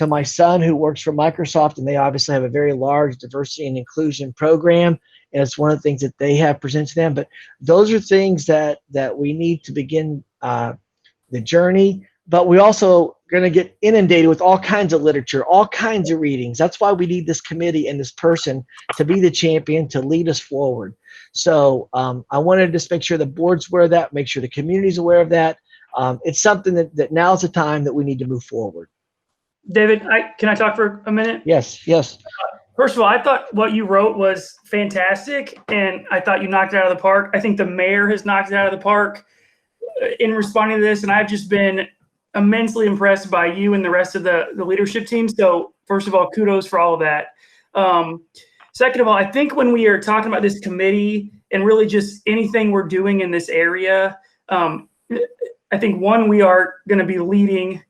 my son who works for Microsoft, and they obviously have a very large diversity and inclusion program. And it's one of the things that they have presented to them. But those are things that we need to begin the journey. But we also going to get inundated with all kinds of literature, all kinds of readings. That's why we need this committee and this person to be the champion, to lead us forward. So I wanted to just make sure the board's aware of that, make sure the community's aware of that. It's something that now's the time that we need to move forward. David, can I talk for a minute? Yes, yes. First of all, I thought what you wrote was fantastic, and I thought you knocked it out of the park. I think the mayor has knocked it out of the park in responding to this, and I've just been immensely impressed by you and the rest of the leadership team. So first of all, kudos for all of that. Second of all, I think when we are talking about this committee and really just anything we're doing in this area, I think one, we are going to be leading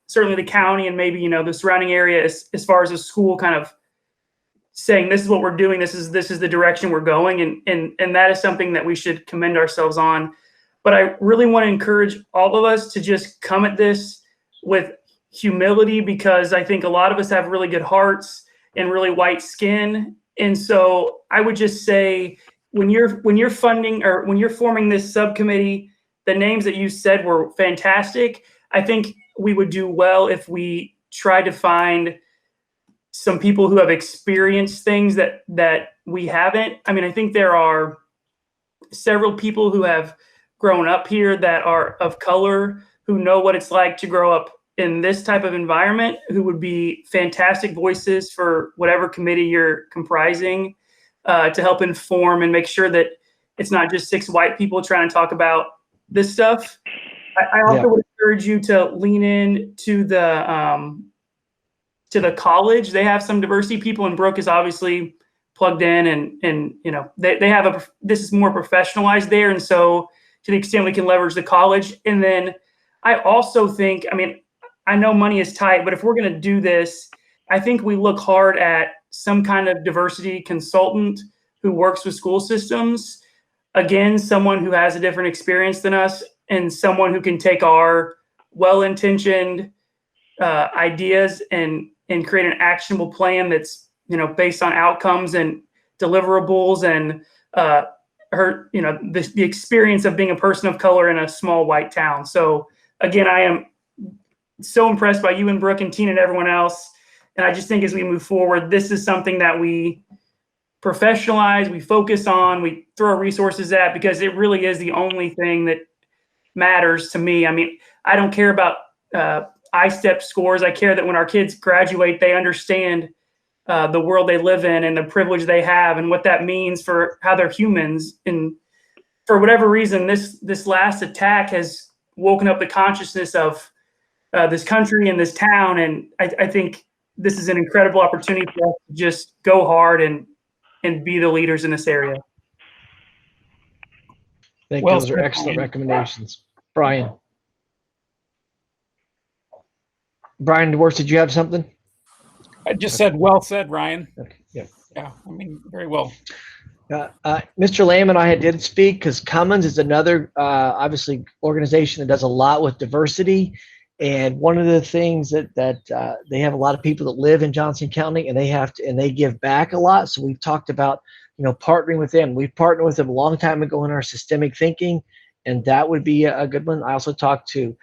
certainly the county and maybe, the surrounding area as far as a school kind of saying, this is what we're doing. This is the direction we're going. And that is something that we should commend ourselves on. But I really want to encourage all of us to just come at this with humility, because I think a lot of us have really good hearts and really white skin. And so I would just say, when you're funding or when you're forming this subcommittee, the names that you said were fantastic. I think we would do well if we try to find some people who have experienced things that we haven't. I mean, I think there are several people who have grown up here that are of color, who know what it's like to grow up in this type of environment, who would be fantastic voices for whatever committee you're comprising, to help inform and make sure that it's not just 6 white people trying to talk about this stuff. I also would encourage you to lean in to the college. They have some diversity people, and Brooke is obviously plugged in, and they have this is more professionalized there. And so to the extent we can leverage the college. And then I also think, I know money is tight, but if we're going to do this, I think we look hard at some kind of diversity consultant who works with school systems. Again, someone who has a different experience than us, and someone who can take our well-intentioned ideas and create an actionable plan that's, based on outcomes and deliverables and the experience of being a person of color in a small white town. So again, I am so impressed by you and Brooke and Tina and everyone else. And I just think as we move forward, this is something that we professionalize, we focus on, we throw our resources at, because it really is the only thing that matters to me. I don't care about I-STEP scores. I care that when our kids graduate, they understand the world they live in and the privilege they have and what that means for how they're humans. And for whatever reason, this last attack has woken up the consciousness of this country and this town. And I think this is an incredible opportunity for us to just go hard and be the leaders in this area. I think those are excellent recommendations. Brian, DeWorst, did you have something? I just said, well said, Ryan. Okay. Yeah. Yeah, very well. Mr. Lamb and I did speak, because Cummins is another, obviously, organization that does a lot with diversity. And one of the things that they have a lot of people that live in Johnson County, and they give back a lot. So we've talked about, partnering with them. We've partnered with them a long time ago in our systemic thinking, and that would be a good one. I also talked to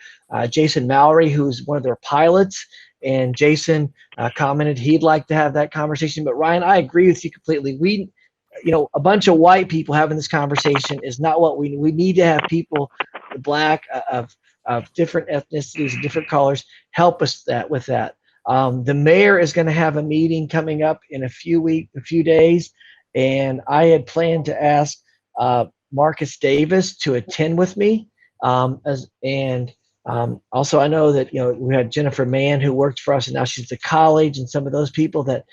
Jason Mallory, who's one of their pilots, and Jason commented he'd like to have that conversation. But Ryan, I agree with you completely. A bunch of white people having this conversation is not what we need. We need to have people, Black, of different ethnicities and different colors, help us with that. The mayor is going to have a meeting coming up in a few days, and I had planned to ask Marcus Davis to attend with me. Also, I know that we had Jennifer Mann, who worked for us, and now she's at college, and some of those people that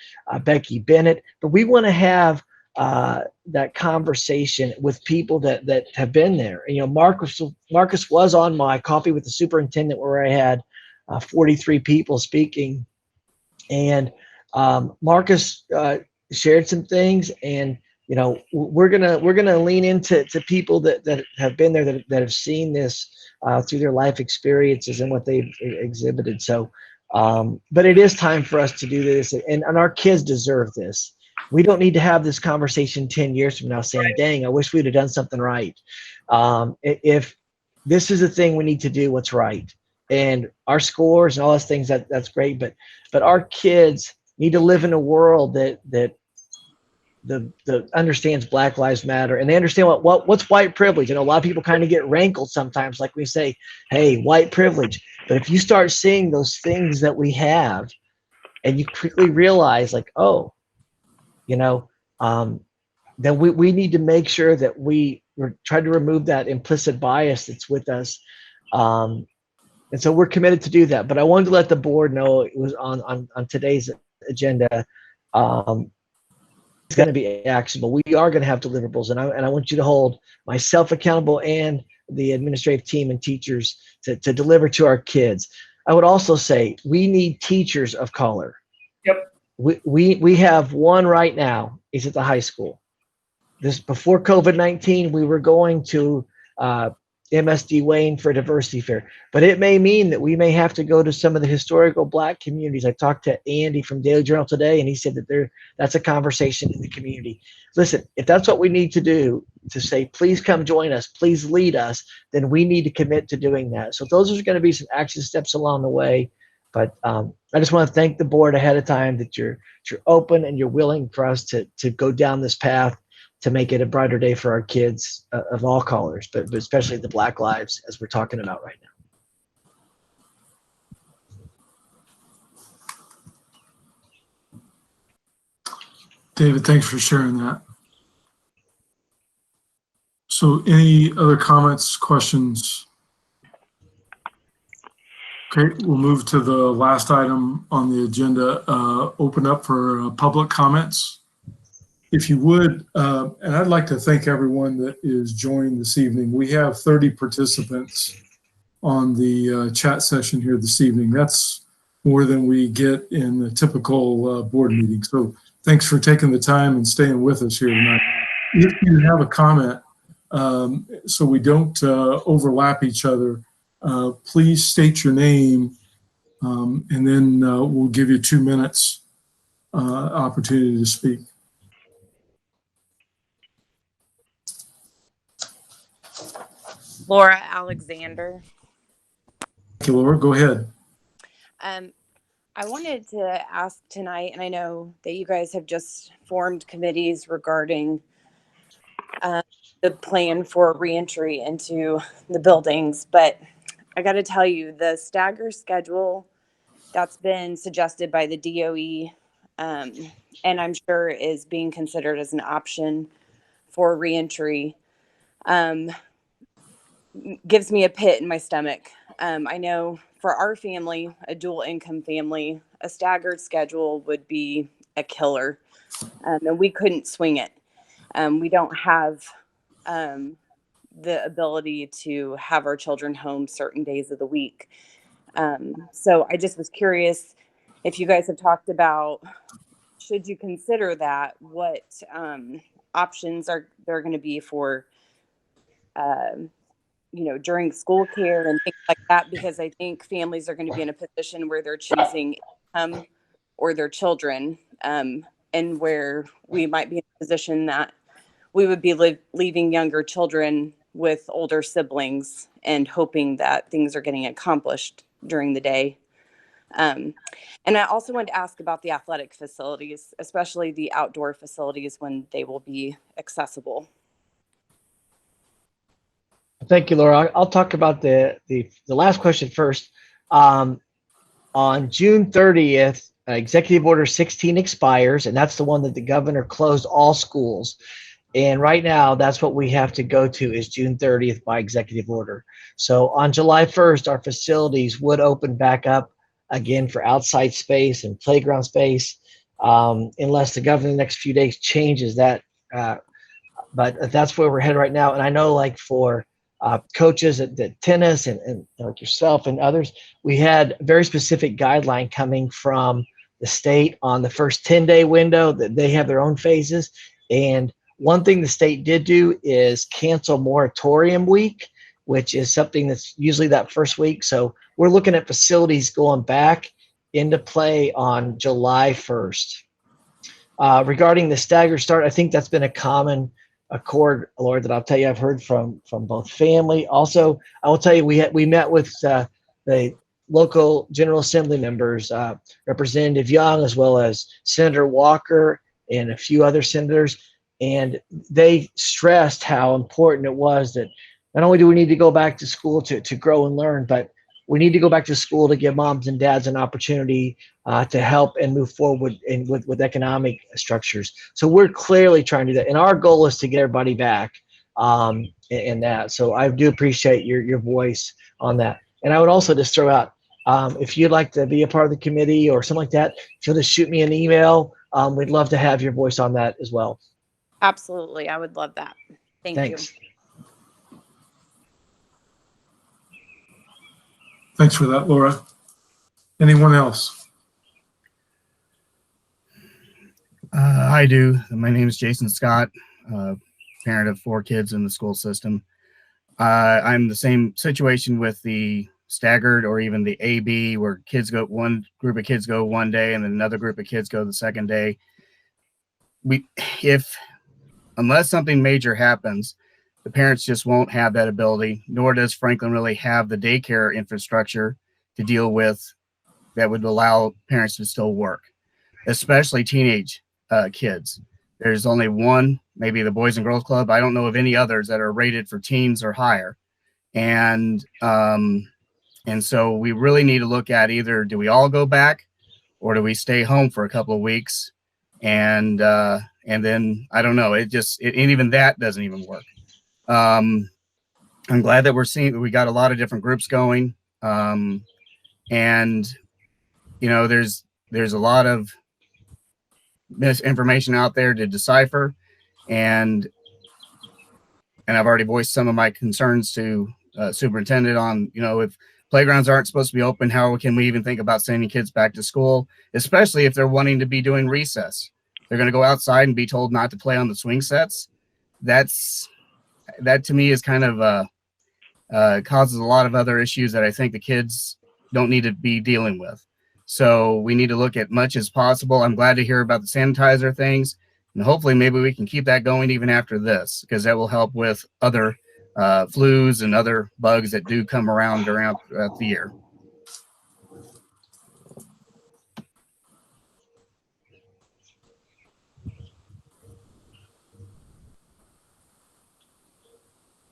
Becky Bennett. But we want to have that conversation with people that have been there. And, Marcus was on my Coffee with the Superintendent, where I had 43 people speaking, and Marcus shared some things, and we're gonna lean into people that have been there, that have seen this through their life experiences and what they've exhibited. So, but it is time for us to do this, and our kids deserve this. We don't need to have this conversation 10 years from now saying, dang, I wish we'd have done something right. If this is the thing we need to do, what's right. And our scores and all those things, that's great. But our kids need to live in a world that understands Black Lives Matter, and they understand what's white privilege. A lot of people kind of get rankled sometimes, like we say, hey, white privilege. But if you start seeing those things that we have, and you quickly realize, like, oh, then we need to make sure that we're trying to remove that implicit bias that's with us. And so we're committed to do that. But I wanted to let the board know it was on today's agenda. It's going to be actionable. We are going to have deliverables, and I want you to hold myself accountable and the administrative team and teachers to deliver to our kids. I would also say we need teachers of color. Yep. We have one right now. He's at the high school. This before COVID-19, we were going to MSD Wayne for a diversity fair, but it may mean that we may have to go to some of the historical Black communities. I talked to Andy from Daily Journal today, and he said that that's a conversation in the community. Listen, if that's what we need to do, to say, please come join us, please lead us, then we need to commit to doing that. So those are going to be some action steps along the way. But I just want to thank the board ahead of time that you're open and you're willing for us to go down this path to make it a brighter day for our kids of all colors, but especially the Black lives, as we're talking about right now. David, thanks for sharing that. So any other comments, questions? Okay, we'll move to the last item on the agenda, open up for public comments. If you would, and I'd like to thank everyone that is joined this evening. We have 30 participants on the chat session here this evening. That's more than we get in the typical board meeting. So thanks for taking the time and staying with us here tonight. If you have a comment, so we don't overlap each other, please state your name, and then we'll give you 2 minutes opportunity to speak. Laura Alexander. Thank you, Laura. Go ahead. I wanted to ask tonight, and I know that you guys have just formed committees regarding the plan for reentry into the buildings, but I got to tell you, the stagger schedule that's been suggested by the DOE, and I'm sure is being considered as an option for reentry, gives me a pit in my stomach. I know for our family, a dual income family, a staggered schedule would be a killer, and we couldn't swing it. We don't have the ability to have our children home certain days of the week. So I just was curious if you guys have talked about, should you consider that, what options are there going to be for during school care and things like that, because I think families are going to be in a position where they're choosing income or their children, and where we might be in a position that we would be leaving younger children with older siblings and hoping that things are getting accomplished during the day. And I also wanted to ask about the athletic facilities, especially the outdoor facilities, when they will be accessible. Thank you, Laura. I'll talk about the last question first. On June 30th, Executive Order 16 expires, and that's the one that the governor closed all schools. And right now, that's what we have to go to, is June 30th by executive order. So on July 1st, our facilities would open back up again for outside space and playground space, unless the governor in the next few days changes that But that's where we're headed right now. And I know, like, for coaches at tennis and like yourself and others, we had a very specific guideline coming from the state on the first 10-day window that they have their own phases. And one thing the state did do is cancel moratorium week, which is something that's usually that first week. So we're looking at facilities going back into play on July 1st. Regarding the staggered start, I think that's been a common accord, Laura, that I'll tell you I've heard from both family. Also, I will tell you we met with the local General Assembly members, Representative Young, as well as Senator Walker and a few other senators, and they stressed how important it was that not only do we need to go back to school to grow and learn, but we need to go back to school to give moms and dads an opportunity to help and move forward with economic structures. So we're clearly trying to do that. And our goal is to get everybody back in that. So I do appreciate your voice on that. And I would also just throw out, if you'd like to be a part of the committee or something like that, if you'll just shoot me an email, we'd love to have your voice on that as well. Absolutely. I would love that. Thanks. You. Thanks for that, Laura. Anyone else? I do. My name is Jason Scott, parent of 4 kids in the school system. I'm the same situation with the staggered or even the AB, where one group of kids go one day and then another group of kids go the second day. Unless something major happens, the parents just won't have that ability, nor does Franklin really have the daycare infrastructure to deal with that would allow parents to still work, especially teenage kids. There's only one, maybe the Boys and Girls Club. I don't know of any others that are rated for teens or higher. And so we really need to look at either do we all go back or do we stay home for a couple of weeks? And then I don't know, and even that doesn't even work. I'm glad that we got a lot of different groups going. And there's a lot of misinformation out there to decipher. And I've already voiced some of my concerns to superintendent on, if playgrounds aren't supposed to be open, how can we even think about sending kids back to school, especially if they're wanting to be doing recess? They're going to go outside and be told not to play on the swing sets. That to me is kind of causes a lot of other issues that I think the kids don't need to be dealing with. So we need to look at much as possible. I'm glad to hear about the sanitizer things, and hopefully maybe we can keep that going even after this, because that will help with other flus and other bugs that do come around throughout the year.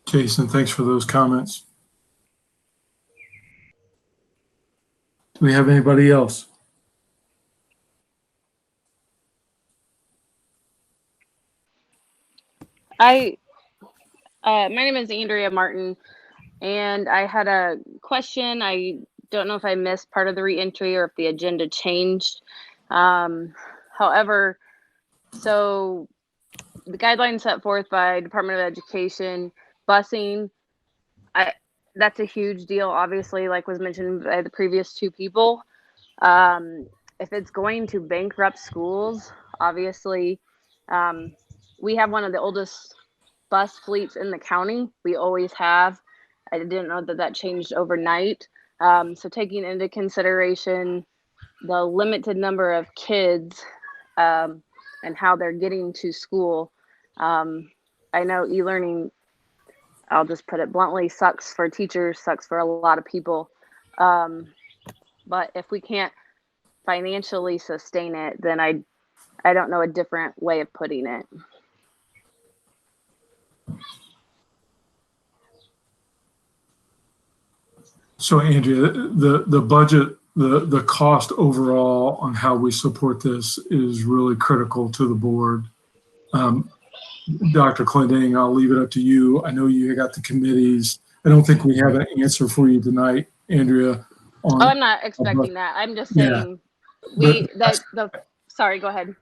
Jason, thanks for those comments. Do we have anybody else? My name is Andrea Martin, and I had a question. I don't know if I missed part of the reentry or if the agenda changed. However, so the guidelines set forth by Department of Education, busing, that's a huge deal, obviously, like was mentioned by the previous 2 people. If it's going to bankrupt schools, obviously, we have one of the oldest bus fleets in the county. We always have. I didn't know that changed overnight. So taking into consideration the limited number of kids and how they're getting to school, I know e-learning, I'll just put it bluntly, sucks for teachers, sucks for a lot of people. But if we can't financially sustain it, then I don't know a different way of putting it. So Andrea, the budget, the cost overall on how we support this is really critical to the board. Dr. Clendenning, I'll leave it up to you. I know you got the committees. I don't think we have an answer for you tonight, Andrea. I'm not expecting that. I'm just saying sorry, go ahead.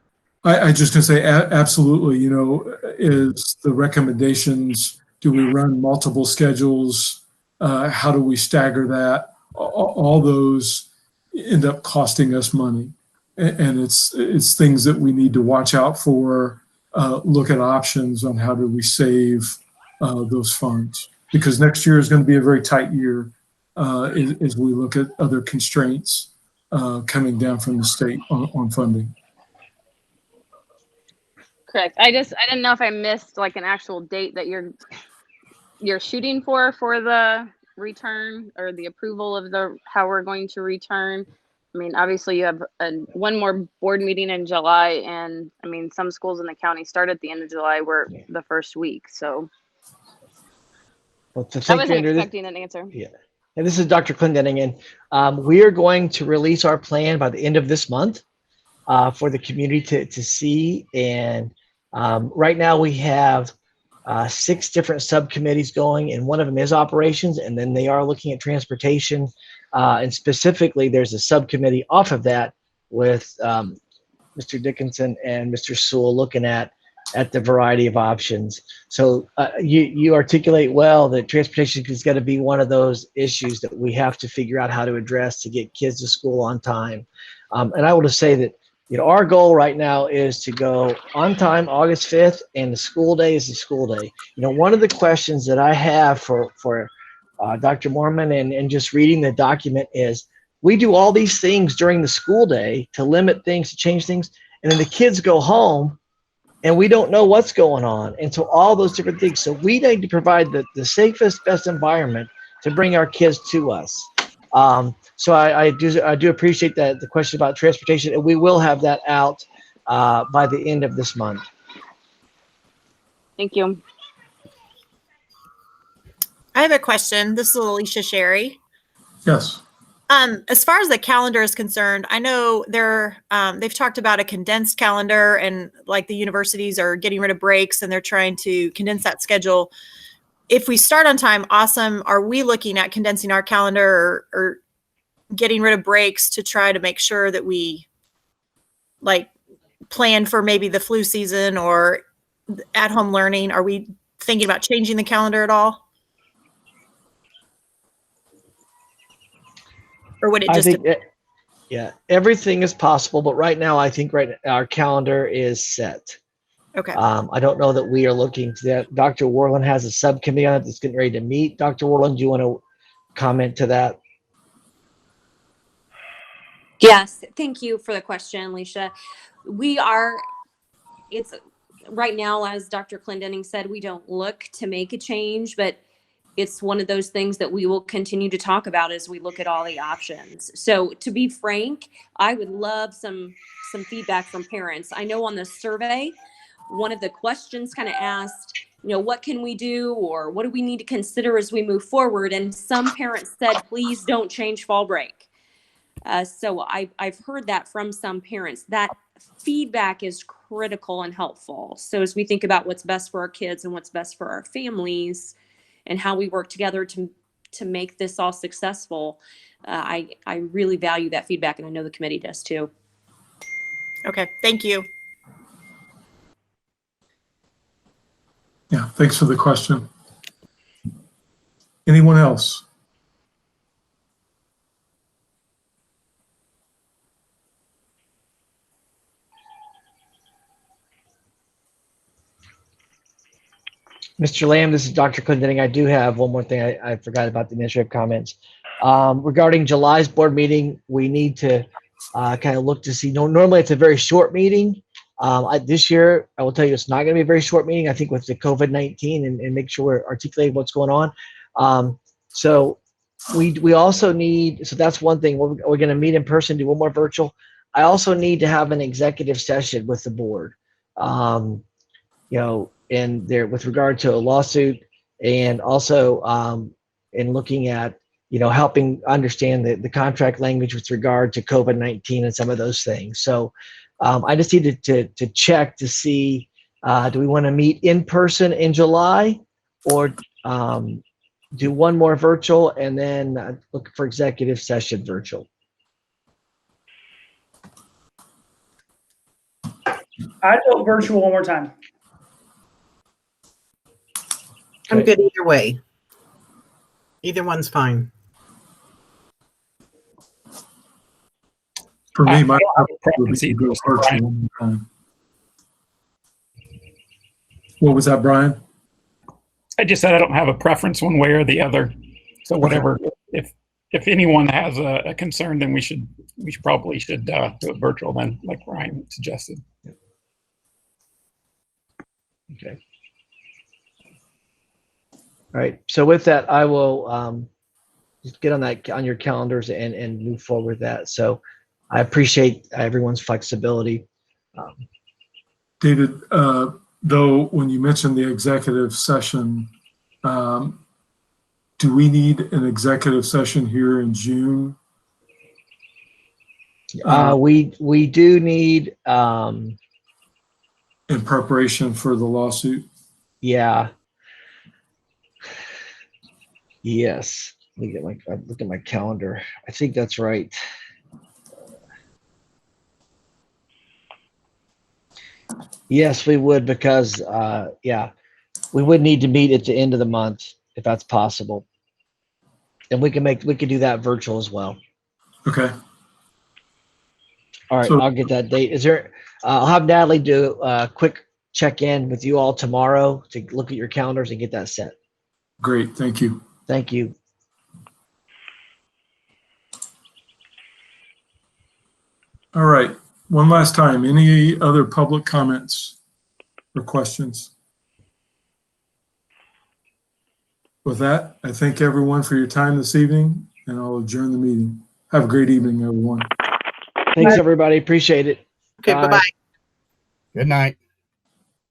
I just gonna say absolutely. You know, is the recommendations? Do we run multiple schedules? How do we stagger that? All those end up costing us money, and it's things that we need to watch out for. Look at options on how do we save those funds, because next year is going to be a very tight year as we look at other constraints coming down from the state on funding. Correct. I didn't know if I missed like an actual date that you're shooting for the return or the approval of the how we're going to return. I mean, obviously you have one more board meeting in July, and I mean, some schools in the county start at the end of July. We're the first week, so Well, I wasn't expecting an answer. Yeah. And this is Dr. Clendening, and we are going to release our plan by the end of this month for the community to see. And right now we have 6 different subcommittees going, and one of them is operations, and then they are looking at transportation. And specifically, there's a subcommittee off of that with Mr. Dickinson and Mr. Sewell looking at the variety of options. So you articulate well that transportation is going to be one of those issues that we have to figure out how to address to get kids to school on time. And I will just say that, you know, our goal right now is to go on time August 5th, and the school day is the school day. You know, one of the questions that I have for Dr. Mormon and just reading the document is, we do all these things during the school day to limit things, to change things, and then the kids go home and we don't know what's going on. And so all those different things. So we need to provide the safest, best environment to bring our kids to us. So I do appreciate that, the question about transportation, and we will have that out by the end of this month. Thank you. I have a question. This is Alicia Sherry. Yes. As far as the calendar is concerned, I know they've talked about a condensed calendar, and like the universities are getting rid of breaks and they're trying to condense that schedule. If we start on time, awesome. Are we looking at condensing our calendar or getting rid of breaks to try to make sure that we like plan for maybe the flu season or at-home learning? Are we thinking about changing the calendar at all? Or would it just? Yeah, everything is possible, but right now I think our calendar is set. Okay. I don't know that we are looking to that. Dr. Worland has a subcommittee on it that's getting ready to meet. Dr. Worland, do you want to comment to that? Yes, thank you for the question, Alicia. It's right now, as Dr. Clendening said, we don't look to make a change, but it's one of those things that we will continue to talk about as we look at all the options. So to be frank, I would love some feedback from parents. I know on the survey, one of the questions kind of asked, you know, what can we do, or what do we need to consider as we move forward? And some parents said, please don't change fall break. So I've heard that from some parents. That feedback is critical and helpful. So as we think about what's best for our kids and what's best for our families, and how we work together to make this all successful, I really value that feedback, and I know the committee does too. Okay, thank you. Yeah, thanks for the question. Anyone else? Mr. Lamb, this is Dr. Clendening. I do have one more thing I forgot about the administrative comments. Regarding July's board meeting, we need to kind of look to see, normally it's a very short meeting. This year, I will tell you, it's not going to be a very short meeting, I think, with the COVID-19 and make sure we're articulating what's going on. So we also need, so that's one thing. We're going to meet in person, do one more virtual. I also need to have an executive session with the board. You know, and there with regard to a lawsuit, and also in looking at, you know, helping understand the contract language with regard to COVID-19 and some of those things. So I just needed to check to see, do we want to meet in person in July, or do one more virtual and then look for executive session virtual? I'd vote virtual one more time. I'm good either way. Either one's fine. For me, my preference either. virtual time. What was that, Brian? I just said I don't have a preference one way or the other. So whatever, if anyone has a concern, then we probably should do it virtual then, like Ryan suggested. Okay. All right. So with that, I will just get on that on your calendars and move forward with that. So I appreciate everyone's flexibility. David, though, when you mentioned the executive session, do we need an executive session here in June? We do need in preparation for the lawsuit. Yeah. Yes. Let me get look at my calendar. I think that's right. Yes, we would, because yeah, we would need to meet at the end of the month if that's possible. And we could do that virtual as well. Okay. All right, So, I'll get that date. Is there? I'll have Natalie do a quick check-in with you all tomorrow to look at your calendars and get that set. great, thank you. Thank you. All right, one last time, any other public comments or questions? With that, I thank everyone for your time this evening, and I'll adjourn the meeting. Have a great evening, everyone. Thanks, everybody. Appreciate it. Okay, bye-bye. Good night.